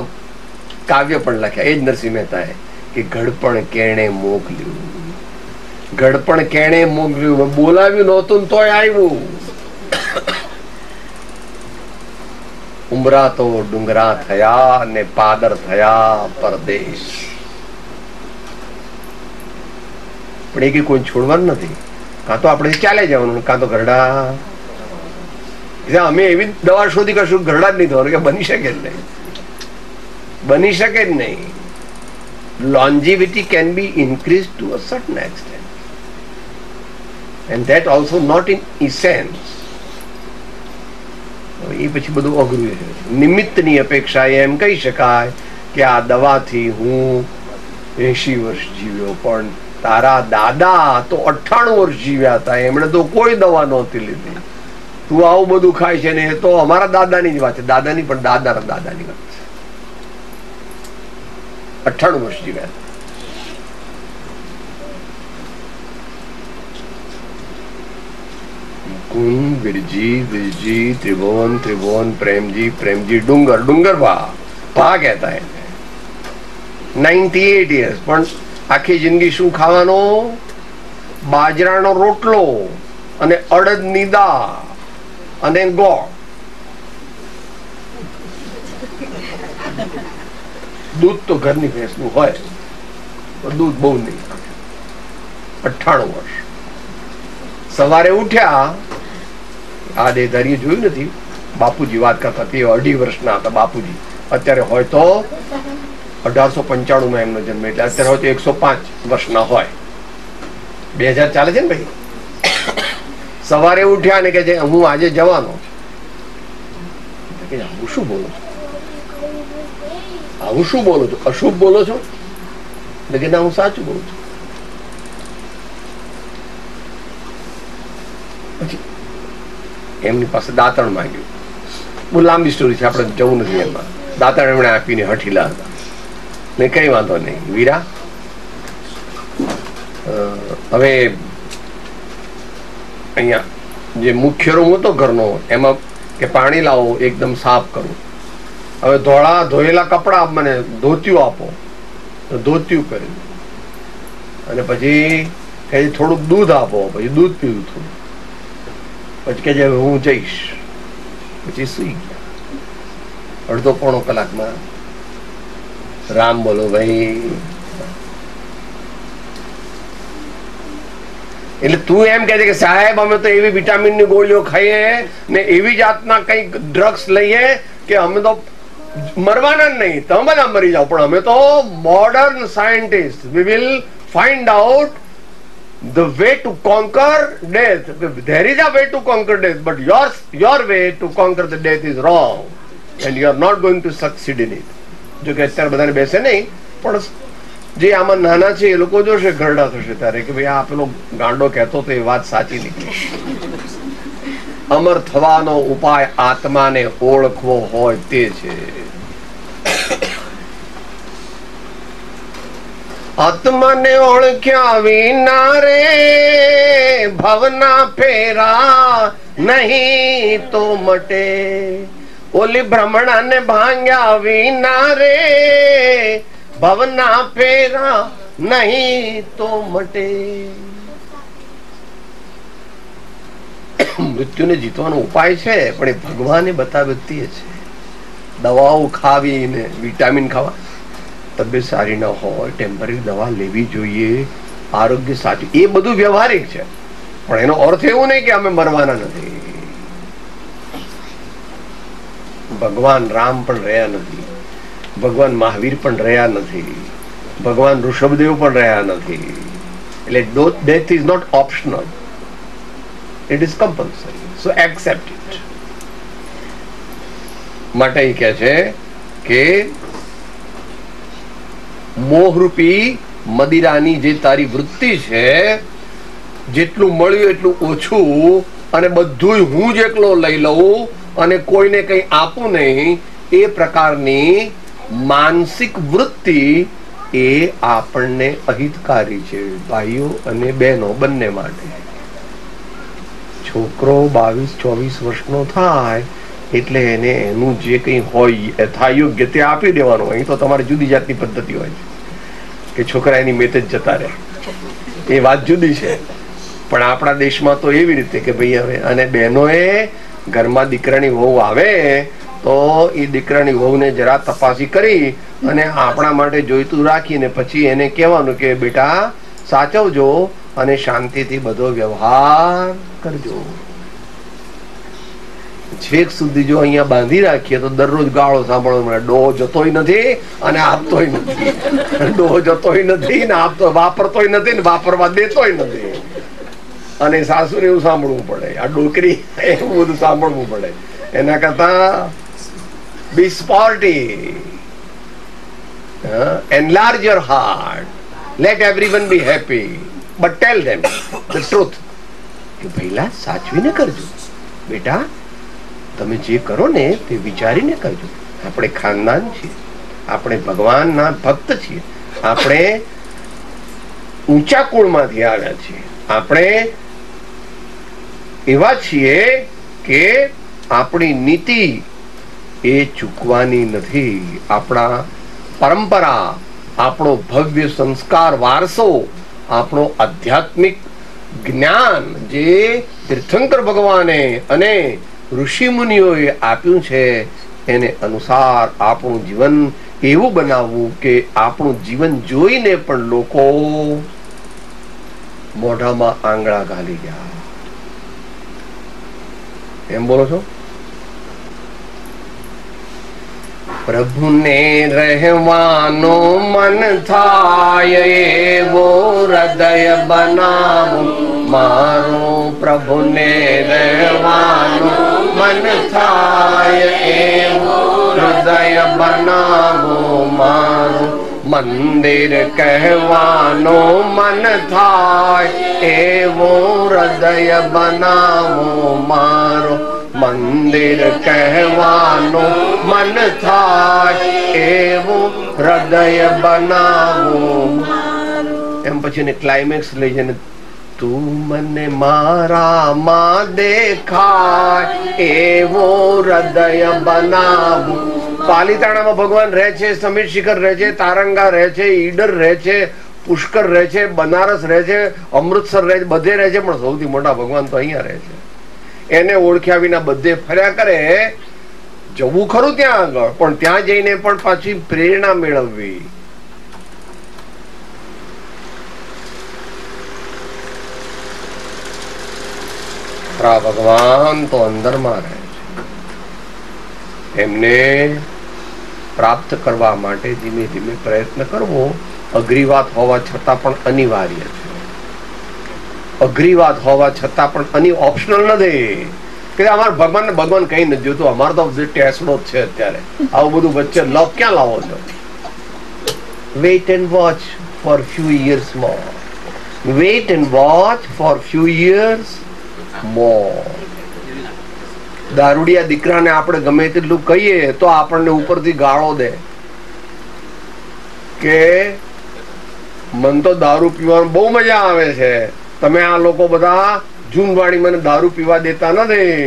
કાવ્ય પણ લખ્યા. એ જ નરસિંહ મહેતાએ કે ઘડપણ કેણે મોકલ્યું, ઘડપણ કેણે મોકલ્યું, બોલાવ્યું નહોતું તોય આવ્યું. ઉમરા તો ડુંગરા થયા ને પાદર થયા પરદેશ. પણ એ કોઈ છોડવાનું નથી. કાં તો આપણે ચાલે જવાનું, કાં તો ઘરડા. અમે એવી દવા શોધી કરશું ઘરડા જ નહીં થવાનું, કે બની શકે જ નહીં, બની શકે જ નહીં. Longevity can be increased to a certain extent, and that also not in essence. એ પછી બધું અઘરું છે. નિમિત્તની અપેક્ષા એમ કહી શકાય કે આ દવાથી હું 80 વર્ષ જીવ્યો, પણ તારા દાદા તો 98 વર્ષ જીવ્યા હતા, એમણે તો કોઈ દવા નહોતી લીધી. તું આવું બધું ખાય છે ને, એ તો અમારા દાદાની જ વાત છે. દાદાની પણ દાદાના દાદાની વાત છે. 98 વર્ષ જીવ્યા. कुंज विरजी विरजी त्रिभुवन त्रिभुवन प्रेमजी प्रेमजी डूंगर डूंगर भा कहता है. 98 years પણ આખી જિંદગી શું ખાવાનો? બાજરાનો રોટલો અને અડદની દાળ અને ગોળ. દૂધ તો ઘરની ભેંસનું હોય, દૂધ બહુ નહીં. 98 વર્ષ. સવારે ઉઠ્યા, આ દેધારીએ જોયું નથી, બાપુજી વાત કરતા, તે 2.5 વર્ષના હતા બાપુજી. અત્યારે હોય તો 1895 એમનો જન્મ, એટલે અત્યારે હોય તો 105 વર્ષના હોય. 2000 ચાલે છે ને ભાઈ. સવારે ઉઠ્યા ને કે છે હું આજે જવાનો છું. હું શું બોલું છું? હું શું બોલું છું? અશુભ બોલો છો? એટલે કે ના, હું સાચું બોલું છું. પછી એમની પાસે દાંતણ માંગ્યું. બહુ લાંબી સ્ટોરી છે, આપણે જવું નથી એમાં. દાંતણ એમણે આપીને હઠીલા હતા. ને કઈ વાંધો નહીં વીરા, હવે અહીંયા જે મુખ્ય રૂમ હતો ઘરનો, એમાં કે પાણી લાવો, એકદમ સાફ કરવું. હવે ધોયેલા કપડા મને ધોતિયું આપો, તો ધોતિયું કર્યું. અને પછી કે થોડુંક દૂધ આપો, પછી દૂધ પીવું થોડું. પછી કે હું જઈશ. પછી સુઈ ગયા. 1.5-પોણો કલાકમાં રામ બોલો ભાઈ. એટલે તું એમ કહે છે કે સાહેબ અમે તો એવી વિટામિનની ગોળીઓ ખાઈએ ને એવી જાતના કઈક ડ્રગ્સ લઈએ કે અમે તો મરવાના જ નહીં, તમે બધા મરી જાઓ, પણ અમે તો modern scientist, we will find out the way to conquer death. There is a way to conquer death, but your way to conquer the death is wrong, and you are not going to succeed in it. જો કે અત્યારે બધાને બેસે નહીં, પણ જે આમાં નાના છે એ લોકો જોશે ઘરડા થશે ત્યારે કે ભાઈ આ પેલો ગાંડો કહેતો તો એ વાત સાચી નીકળી. અમર થવાનો ઉપાય આત્માને ઓળખવો હોય તે છે. આત્માને ઓળખ્યા વિના રે ભવના ફેરા નહીં તો મટે. ઓલી ભ્રમણાને ભાંગ્યા વિના રે ભવના ફેરા નહીં તો મટે. મૃત્યુને જીતવાનો ઉપાય છે, પણ એ ભગવાને બતાવ્યો તે છે. દવાઓ ખાવી ને વિટામિન ખાવા, તબિયત સારી ન હોય ટેમ્પરરી દવા લેવી જોઈએ, આરોગ્ય સાચું, એ બધું વ્યવહારિક છે. પણ એનો અર્થ એવું નહીં કે અમે મરવાના નથી. ભગવાન રામ પણ રહ્યા નથી, ભગવાન મહાવીર પણ રહ્યા નથી, ભગવાન ઋષભદેવ પણ રહ્યા નથી. એટલે death is not optional, it is compulsory, so accept it. માટે એ કહે છે કે મોહરૂપી મદિરાની જે તારી વૃત્તિ છે, જેટલું મળ્યું એટલું ઓછું, અને બધું હું જ એકલો લઈ લઉં અને કોઈને કંઈ આપું નહીં, એ પ્રકારની માનસિક વૃત્તિ એ આપણને અહિતકારી છે ભાઈઓ અને બહેનો બંને માટે. છોકરો 22-24 વર્ષનો થાય એટલે એને એનું જે કંઈ હોય યથાયોગ્ય તે આપી દેવાનું. અહીં તો તમારે જુદી જાતની પદ્ધતિ હોય છે કે છોકરા એની મેતે જ જતા રહે. એ વાત જુદી છે. પણ આપણા દેશમાં તો એવી રીતે કે ભાઈ હવે અને બહેનોએ ઘરમાં દીકરાની વહુ આવે તો એ દીકરાની વહુને જરા તપાસી કરી અને આપણા માટે જોઈતું રાખીને પછી એને કહેવાનું કે બેટા સાચવજો અને શાંતિથી બધો વ્યવહાર કરજો. છેક સુધી જો અહીંયા બાંધી રાખીએ તો દરરોજ ગાળો સાંભળવા મળે, ડોહો જતોય નથી અને આપતોય નથી, ડોહો જતોય નથી ને આપતો વાપરતોય નથી ને વાપરવા દેતોય નથી, અને સાસુને એવું સાંભળવું પડે, આ ડોકરી એવું બધું સાંભળવું પડે. એના કરતા બી sporty, enlarge your heart, let everyone be happy, but tell them the truth કે ભઈલા સાચવીને કરજો બેટા, તમે જે કરો ને તે વિચારીને કરજો. આપણે ખાનદાન છીએ, આપણે ભગવાનના ભક્ત છીએ, આપણે ઊંચા કુળમાંથી આવ્યા છીએ, આપણે એવા છીએ કે આપણી નીતિ એ ચૂકવાની નથી. આપણા પરંપરા, આપણો ભવ્ય સંસ્કાર વારસો, આપણો આધ્યાત્મિક જ્ઞાન જે તીર્થંકર ભગવાને અને ઋષિ મુનિઓએ આપ્યું છે એને અનુસાર આપણું જીવન એવું બનાવવું કે આપણું જીવન જોઈને પણ લોકો મોઢામાં આંગળા ઘાલી જાય. એમ બોલો છો? પ્રભુને રહેવાનો મન થાય એવો હૃદય બનાવો મારું, પ્રભુને રહેવાનો મન થાય એવો હૃદય બનાવો મારું, મંદિર કહેવાનો મન થાય એવો હૃદય બનાવો મારો, મંદિર કહેવાનો મન થાય એવો હૃદય બનાવો. એમ પછી ક્લાઇમેક્સ લઈ જઈને તું મને મારામાં દેખાય એવો હૃદય બનાવું. પાલીતાણામાં ભગવાન રહે છે, સમીર શિખર રહે છે, તારંગા રહે છે, ઈડર રહે છે, પુષ્કર રહે છે, બનારસ રહે છે, અમૃતસર રહે છે, બધે રહે છે, પણ સૌથી મોટા ભગવાન તો અહીંયા રહે છે. એને ઓળખ્યા વિના બધે ફર્યા કરે. જવું ખરું ત્યાં આગળ, પણ ત્યાં જઈને પણ પાછી પ્રેરણા મેળવવી. ભગવાન તો અંદરમાં રહે છે, એમને પ્રાપ્ત કરવા માટે ધીમે ધીમે પ્રયત્ન કરવો અઘરી વાત હોવા છતાં પણ અનિવાર્ય છે. અઘરી વાત હોવા છતાં પણ ઓપ્શનલ નથી કે અમારે ભગવાન કઈ નથી જોતું, અમારે તો ટેસ્ટનો જ છે અત્યારે. આવું બધું વચ્ચે લવ ક્યાં લાવો છો? Wait and watch for few years more, wait and watch for few years more. દારૂડિયા દીકરાને આપણે ગમે તેટલું કહીએ તો આપણને ઉપરથી ગાળો દે કે મન તો દારૂ પીવાનું બહુ મજા આવે છે, તમે આ લોકો બધા જૂનવાણી મને દારૂ પીવા દેતા નથી.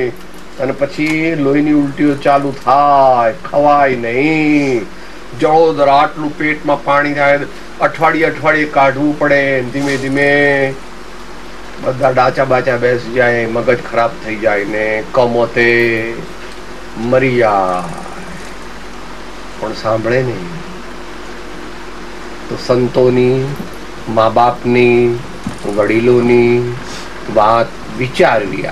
અને પછી લોહીની ઉલટીઓ ચાલુ થાય, ખવાય નહીં, જળોદર આટલું પેટમાં પાણી થાય, અઠવાડિયે કાઢવું પડે, ધીમે ધીમે બધા ડાચા બાચા બેસી જાય, મગજ ખરાબ થઈ જાય ને કમોતે મરી જાય. પણ સાંભળે નહીં તો સંતોની, મા બાપની, વડીલોની વાત વિચારવી.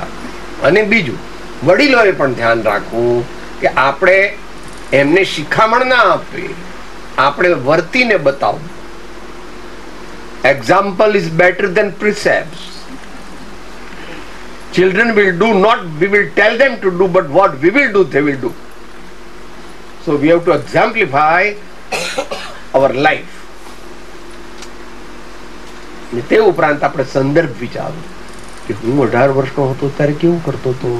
અને બીજું વડીલોએ પણ ધ્યાન રાખવું કે આપણે એમને શિખામણ ના આપવી, આપણે વર્તીને બતાવવું. Example is better than precepts. Children will do not, we will tell them to do, but what we will do, they will do. So we have to exemplify our life. તે ઉપરાંત આપણે સંદર્ભ વિચારવું કે હું 18 વર્ષનો હતો ત્યારે કેવું કરતો હતો,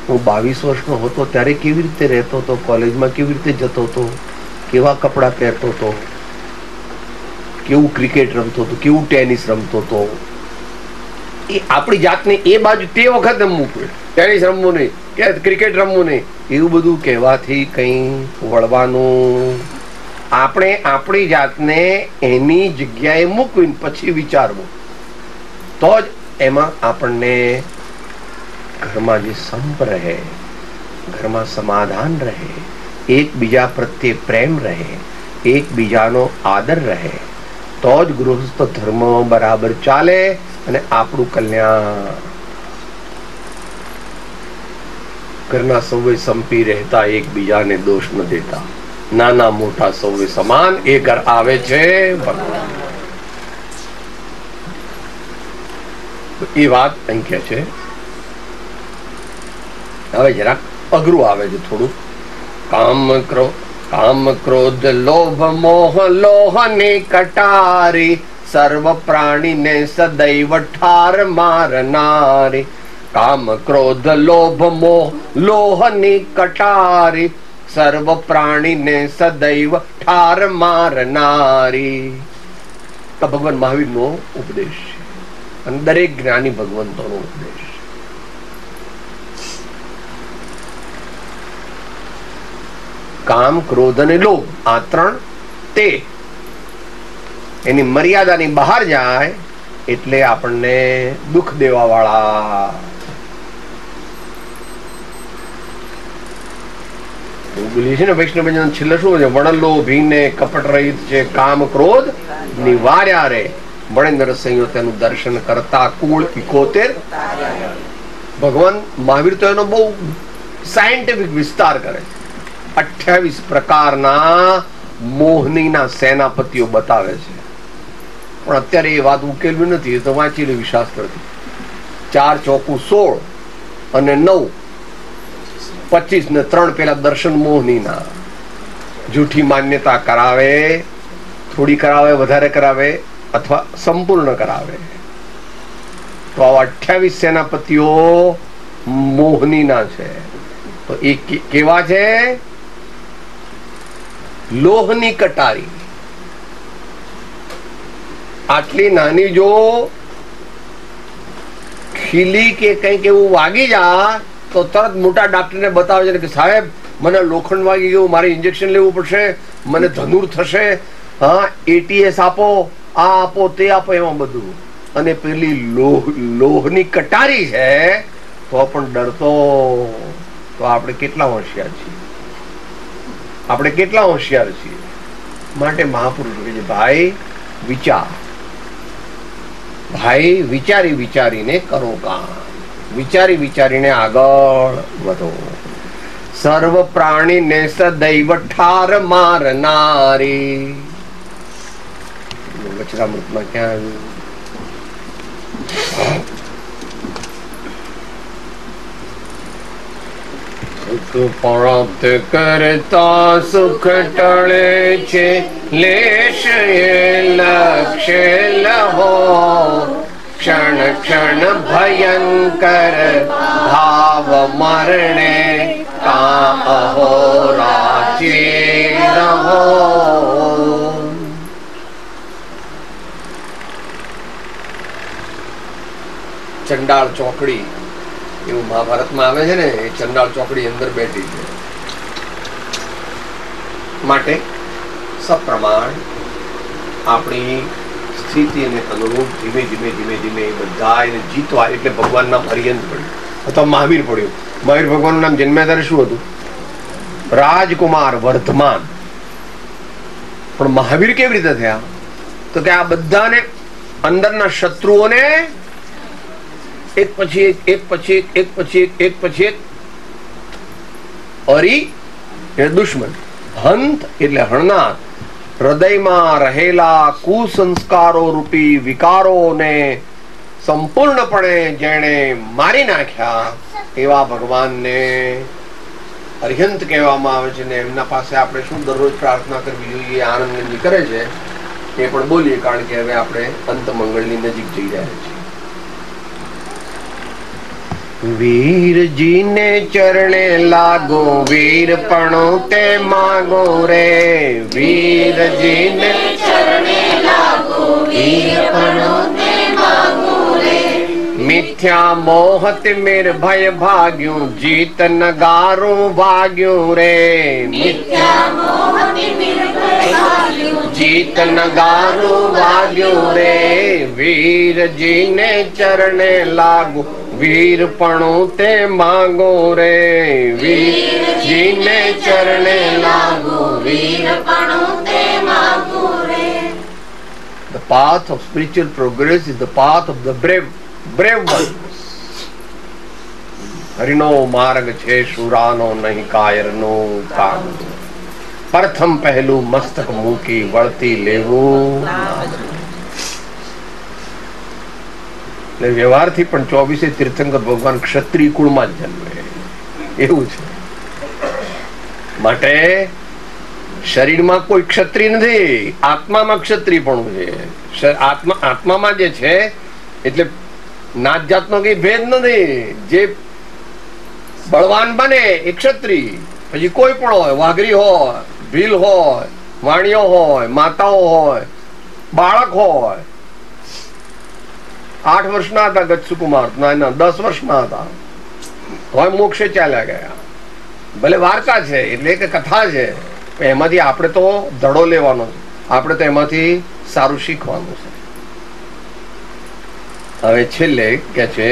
હું 22 વર્ષનો હતો ત્યારે કેવી રીતે રહેતો હતો, કોલેજમાં કેવી રીતે જતો હતો, કેવા કપડા પહેરતો હતો, કેવું ક્રિકેટ રમતો હતો, કેવું ટેનિસ રમતો હતો. એ આપણી જાતને એ બાજુ તે વખત રમવું પડે, ટેનિસ રમવું નહીં કે ક્રિકેટ રમવું નહીં, એવું બધું કહેવાથી કંઈ વળવાનું આપણે આપણી જાતને એની જગ્યાએ મૂકવીને પછી વિચારવું, તો જ એમાં આપણને ઘરમાં જે સંપ રહે, ઘરમાં સમાધાન રહે, એકબીજા પ્રત્યે પ્રેમ રહે, એકબીજાનો આદર રહે, તો જ ગૃહસ્થ ધર્મ બરાબર ચાલે અને આપણું કલ્યાણ. ઘરના સૌએ સંપી રહેતા, એકબીજાને દોષ ન દેતા, નાના મોટા સૌએ સમાન, એ ઘર આવે છે ભગવાન. એ વાત અહીં કે છે. હવે જરાક અઘરું આવે છે થોડું. કામ ક્રોધ લોભ મોહ લોહની કટારી, સર્વ પ્રાણીને સદૈવ ઠાર મારનારી. કામ ક્રોધ લોભ મોહ લોહની કટારી, સર્વ પ્રાણીને સદૈવ ઠાર મારનારી. આ ભગવાન મહાવીર નો ઉપદેશ છે અને દરેક જ્ઞાની ભગવંતો નો ઉપદેશ. કામ ક્રોધ અને લોભ, આ ત્રણ તે એની મર્યાદાની બહાર જાય એટલે આપણને દુઃખ દેવા વાળા. બોલીએ છે ને વૈષ્ણવ છેલ્લે શું છે? વણલોભી ને કપટ રહિત છે, કામ ક્રોધ નિવાર્યા રે. વણેન્દ્ર સંયોતેનું દર્શન કરતા કુળ 71. ભગવાન મહાવીર તો એનો બહુ સાયન્ટિફિક વિસ્તાર કરે છે. 28 પ્રકારના મોહનીના સેનાપતિઓ બતાવે છે, પણ અત્યારે એ વાત ઉકેલવી નથી. એ તો વાંચી લેવી શાસ્ત્રથી. 4 ચોકું 16 અને 9 25 ને 3 પેલા દર્શન મોહનીના. જૂઠી માન્યતા કરાવે, થોડી કરાવે, વધારે કરાવે અથવા સંપૂર્ણ કરાવે. તો આવા 28 સેનાપતિઓ મોહનીના છે. તો એ કેવા છે? લોહની કટારી. આટલી નાની જો ખીલી કે કંઈક એવું વાગી જાય તો તરત મોટા ડોક્ટરને બતાવે છે કે સાહેબ મને લોખંડ વાગી ગયું, મારે ઇન્જેક્શન લેવું પડશે, મને ધનુર થશે, હા ATS આપો, આ આપો, તે આપો, એમાં બધું. અને પેલી લોહની કટારી છે તો પણ ડરતો. તો આપણે કેટલા હોશિયાર છીએ? આપણે કેટલા હોશિયાર છીએ? માટે મહાપુરુષો કહે છે, ભાઈ વિચાર, ભાઈ વિચારી વિચારીને કરો કામ, વિચારી વિચારીને આગળ વધો. સર્વ પ્રાણીને સદૈવ ઠાર મારનારી. વચનામૃતમાં ક્યાં આવ્યું? સુખ પ્રાપ્ત કરતા સુખ ટળે છે, લેશ એ લક્ષ્ય લહો. ક્ષણ ક્ષણ ભયંકર ભાવ મરણે, કા અહો રાચી રહો. ચંડાળ ચોકડી એવું મહાભારતમાં આવે છે ને. એ ચંડાળ ચોકડી અંદર બેઠી છે. માટે સપ્રમાણ આપણી સ્થિતિને અનુરૂપ ધીમે ધીમે ધીમે ધીમે બધા એને જીતવા. એટલે ભગવાન નામ અરિહંત પડ્યું અથવા મહાવીર પડ્યું. મહાવીર ભગવાનનું નામ જન્મ્યા ત્યારે શું હતું? રાજકુમાર વર્ધમાન. પણ મહાવીર કેવી રીતે થયા? તો કે આ બધાને અંદરના શત્રુઓને એક પછી એક, એક પછી એક, એક પછી એક, એક પછી એક. અરી એટલે દુશ્મન, હંત એટલે હણનાર. હૃદયમાં રહેલા કુસંસ્કારો રૂપી વિકારોને સંપૂર્ણપણે જેણે મારી નાખ્યા એવા ભગવાનને અરિહંત કહેવામાં આવે છે. ને એમના પાસે આપણે શું દરરોજ પ્રાર્થના કરવી જોઈએ? આનંદની કરે છે એ પણ બોલીએ, કારણ કે હવે આપણે અંત મંગળની નજીક જઈ રહ્યા છીએ. વીરજીને ચરણે લાગો, વીરપણો તે માગો રે. વીરજીને ચરણે લાગો, વીરપણો તે માગો રે. મિથ્યા મોહ તિમિર ભય ભાગ્યું, જીત નગારું ભાગ્યું રે. મિથ્યા મોહ તિમિર ભય જીત નગારું વાગ્યું રે, વીરજીને ચરણે લાગુ, વીરપણું તે માંગો રે, વીરજીને ચરણે લાગુ, વીરપણું તે માંગો રે. The path of spiritual progress is the path of the brave ones. હરિનો માર્ગ છે શુરાનો નહીં કાયરનો કામ, પ્રથમ પહેલું મસ્તક મૂકી વળતી લેવું. વ્યવહારથી પણ 24 તીર્થંકર ભગવાન ક્ષત્રિય કુળમાં જ જન્મે એવું છે. માટે શરીરમાં કોઈ ક્ષત્રિય નથી, આત્મામાં ક્ષત્રિયપણું છે. આત્મામાં જે છે એટલે નાત જાતનો કઈ ભેદ નથી. જે બળવાન બને એ ક્ષત્રિય, પછી કોઈ પણ હોય, વાઘરી હોય, ભીલ હોય, વાણિયો હોય, માતાઓ હોય, બાળક હોય. 8 વર્ષના હતા ગચ્છુકુમાર, 10 વર્ષના હતા, હોય મોક્ષે ચાલ્યા ગયા. ભલે વાર્તા છે એટલે કે કથા છે, એમાંથી આપણે તો ધડો લેવાનો છે, આપણે તો એમાંથી સારું શીખવાનું છે. હવે છેલ્લે કે છે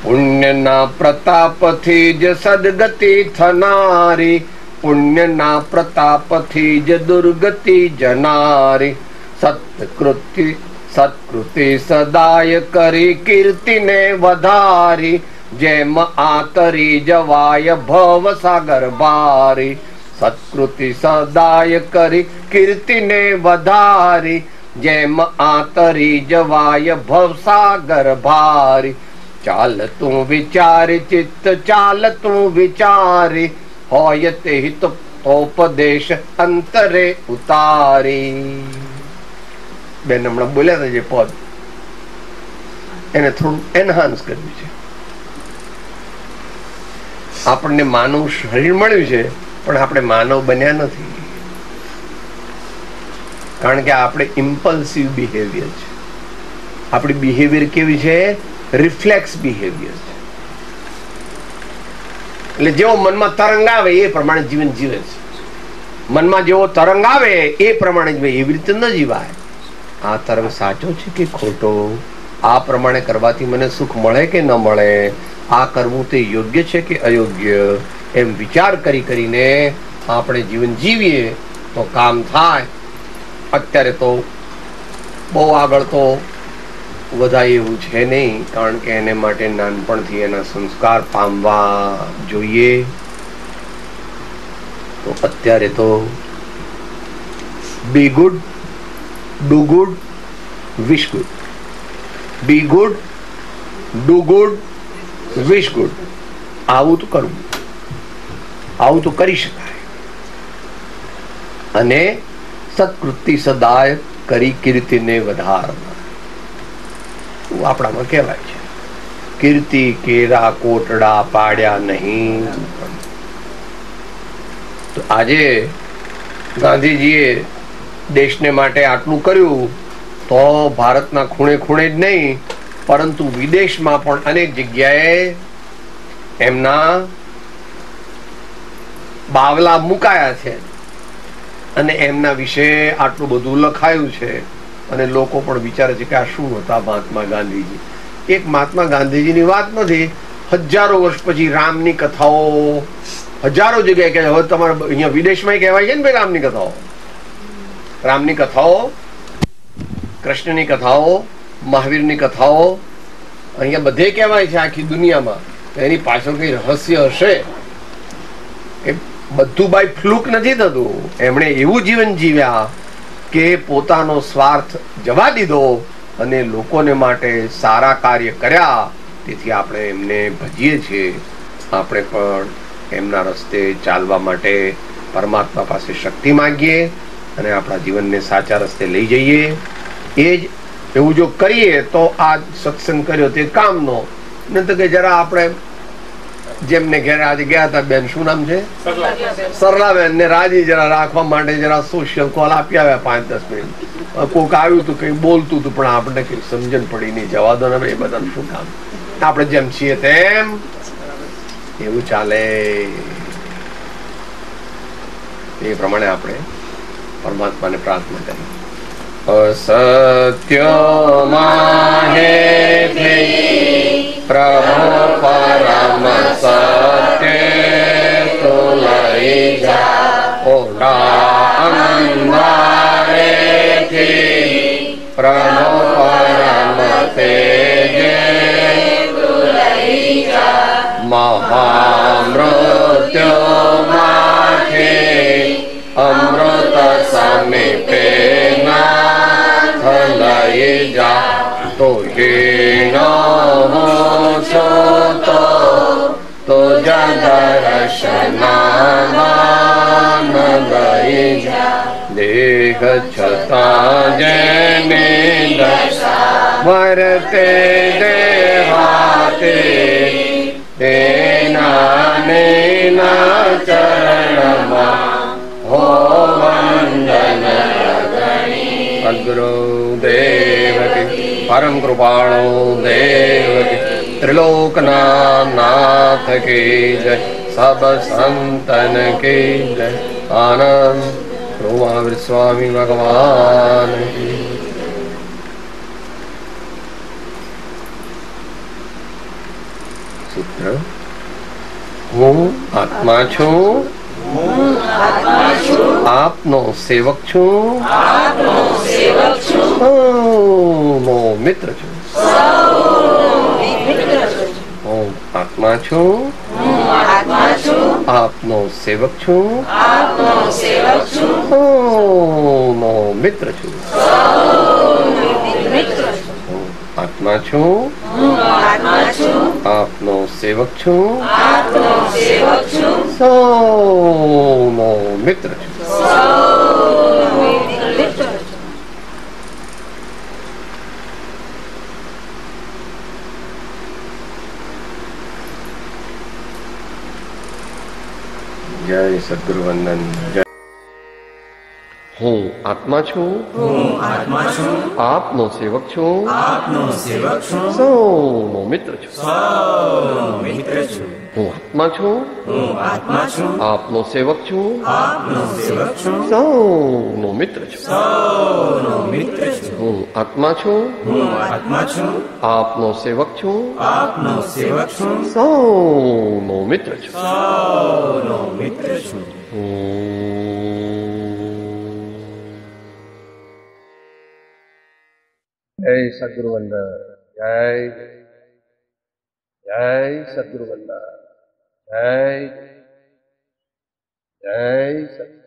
પુણ્યના પ્રતાપથી જ સદગતિ થનારી, પુણ્યના પ્રતાપથી જ દુર્ગતિ જનારી, સત્કૃતિ સદાય કરી કીર્તિને વધારી, જેમ આતરી જવાય ભવ સાગર ભારી. સત્કૃતિ સદાય કરી કીર્તિને વધારી, જેમ આતરી જવાય ભવ સાગર ભારી. ચાલ તું વિચારી ચિત્ત ચાલ તું વિચારી, હોય તે હિતોપદેશ અંતરે ઉતારી. બેન હમણાં બોલ્યા હતા જે પદ, એને થોડું એનહાન્સ કર્યું છે. આપણને માનવ શરીર મળ્યું છે પણ આપણે માનવ બન્યા નથી, કારણ કે આપણે ઇમ્પલ્સિવ બિહેવિયર છે. આપણી બિહેવિયર કેવી છે? રિફ્લેક્સ બિહેવિયર છે. એટલે જેવો મનમાં તરંગ આવે એ પ્રમાણે જીવન જીવે છે. મનમાં જેવો તરંગ આવે એ પ્રમાણે જીવે. એવી રીતે ન જીવાય. આ તરંગ સાચો છે કે ખોટો? આ પ્રમાણે કરવાથી મને સુખ મળે કે ન મળે? આ કરવું તે યોગ્ય છે કે અયોગ્ય? એમ વિચાર કરીને આપણે જીવન જીવીએ તો કામ થાય. અત્યારે તો બહુ આગળ તો વધાય એવું છે નહીં, કારણ કે એને માટે નાનપણથી એના સંસ્કાર પામવા જોઈએ. તો અત્યારે તો બી good, do good, wish good. B good, do good, wish good. આવું તો કરવું, આવું તો કરી શકાય. અને સત્કૃતિ સદાય કરી કીર્તિને વધારવા આપણામાં કહેવાય છે. કીર્તિ કેરા કોટડા પાડ્યા નહીં. તો આજે ગાંધીજીએ દેશને માટે આટલું કર્યું તો ભારતના ખૂણે ખૂણે જ નહીં પરંતુ વિદેશમાં પણ અનેક જગ્યાએ એમના બાવલા મુકાયા છે અને એમના વિશે આટલું બધું લખાયું છે. અને લોકો પણ વિચારે છે કે આ શું હતા મહાત્મા ગાંધીજી. એક મહાત્મા ગાંધીજીની વાત નથી, હજારો વર્ષ પછી રામની કથાઓ હજારો જગ્યાએ કહે. હવે તમારે અહીંયા વિદેશમાં કહેવાય છે ને ભાઈ રામની કથાઓ, રામની કથાઓ, કૃષ્ણની કથાઓ, મહાવીરની કથાઓ અહીંયા બધે કહેવાય છે આખી દુનિયામાં. એની પાછળ કઈ રહસ્ય હશે. એ બધું બાય ફ્લુક નથી થતું. એમણે એવું જીવન જીવ્યા કે પોતાનો સ્વાર્થ જવા દીધો અને લોકોને માટે સારા કાર્ય કર્યા. તેથી આપણે એમને ભજીએ છીએ. આપણે પણ એમના રસ્તે ચાલવા માટે પરમાત્મા પાસે શક્તિ માંગીએ અને આપણા જીવનને સાચા રસ્તે લઈ જઈએ. એ જ એવું જો કરીએ તો આ સત્સંગ કર્યો તે કામનો. ન તો કે જરા આપણે જેમને ઘરે આજે ગયા હતા બેન, શું નામ છે? સરલાબેન ને રાજી જરા રાખવા માટે જરા સોશિયલ કોલ આપી આવ્યા 5-10 મિનિટ. કોઈક આવ્યું હતું, કઈ બોલતું હતું પણ આપણે કઈ સમજણ પડી નહીં. જવા દો ને, એ બધાનું શું કામ? આપણે જેમ છીએ તેમ એવું ચાલે. એ પ્રમાણે આપણે પરમાત્માને પ્રાર્થના કરી. અસત્યમાં હેથી પ્રભુ પરમ સત્ય તો લઈ જા, ઓડા અંધારેથી પ્રભુ પરમ તેજે લઈ જા, મહામૃત્યુમાંથી અમૃત સમીપે નાથ લઈ જા, તો હીનો છો તો દર્શનાન લઈ જા, દેહ છતાં જેને દશા વર્તે દેહાતે તેના નેના ચરણમાં હો વંદન અગણી. સદ્ગુરુ દેવ કી, પરમ કૃપાળુ દેવ કી, ત્રિલોકના નાથ કી જય, સબ સંતન કી જય. આનંદ મહાવીર સ્વામી ભગવાન કી. સૂત્ર: હું આત્મા છું, આપનો સેવક છું, સૌનો મિત્ર છું. હું આત્મા છું, આપનો સેવક છું, સૌનો મિત્ર છું. હું આત્મા છું, આપનો સેવક છું, સૌનો મિત્ર છું. જય સદગુરુ વંદન. જય. હું આત્મા છું, આપનો સેવક છું, સૌનો મિત્ર છું. હું આત્મા છું, આપનો સેવક છું, સૌનો મિત્ર છું. હું આત્મા છું, આપનો સેવક છું, સૌનો મિત્ર છું. જય સદગુરુ વંદન. જય જય સદગુરુ વંદન. જય જય સદગુરુ.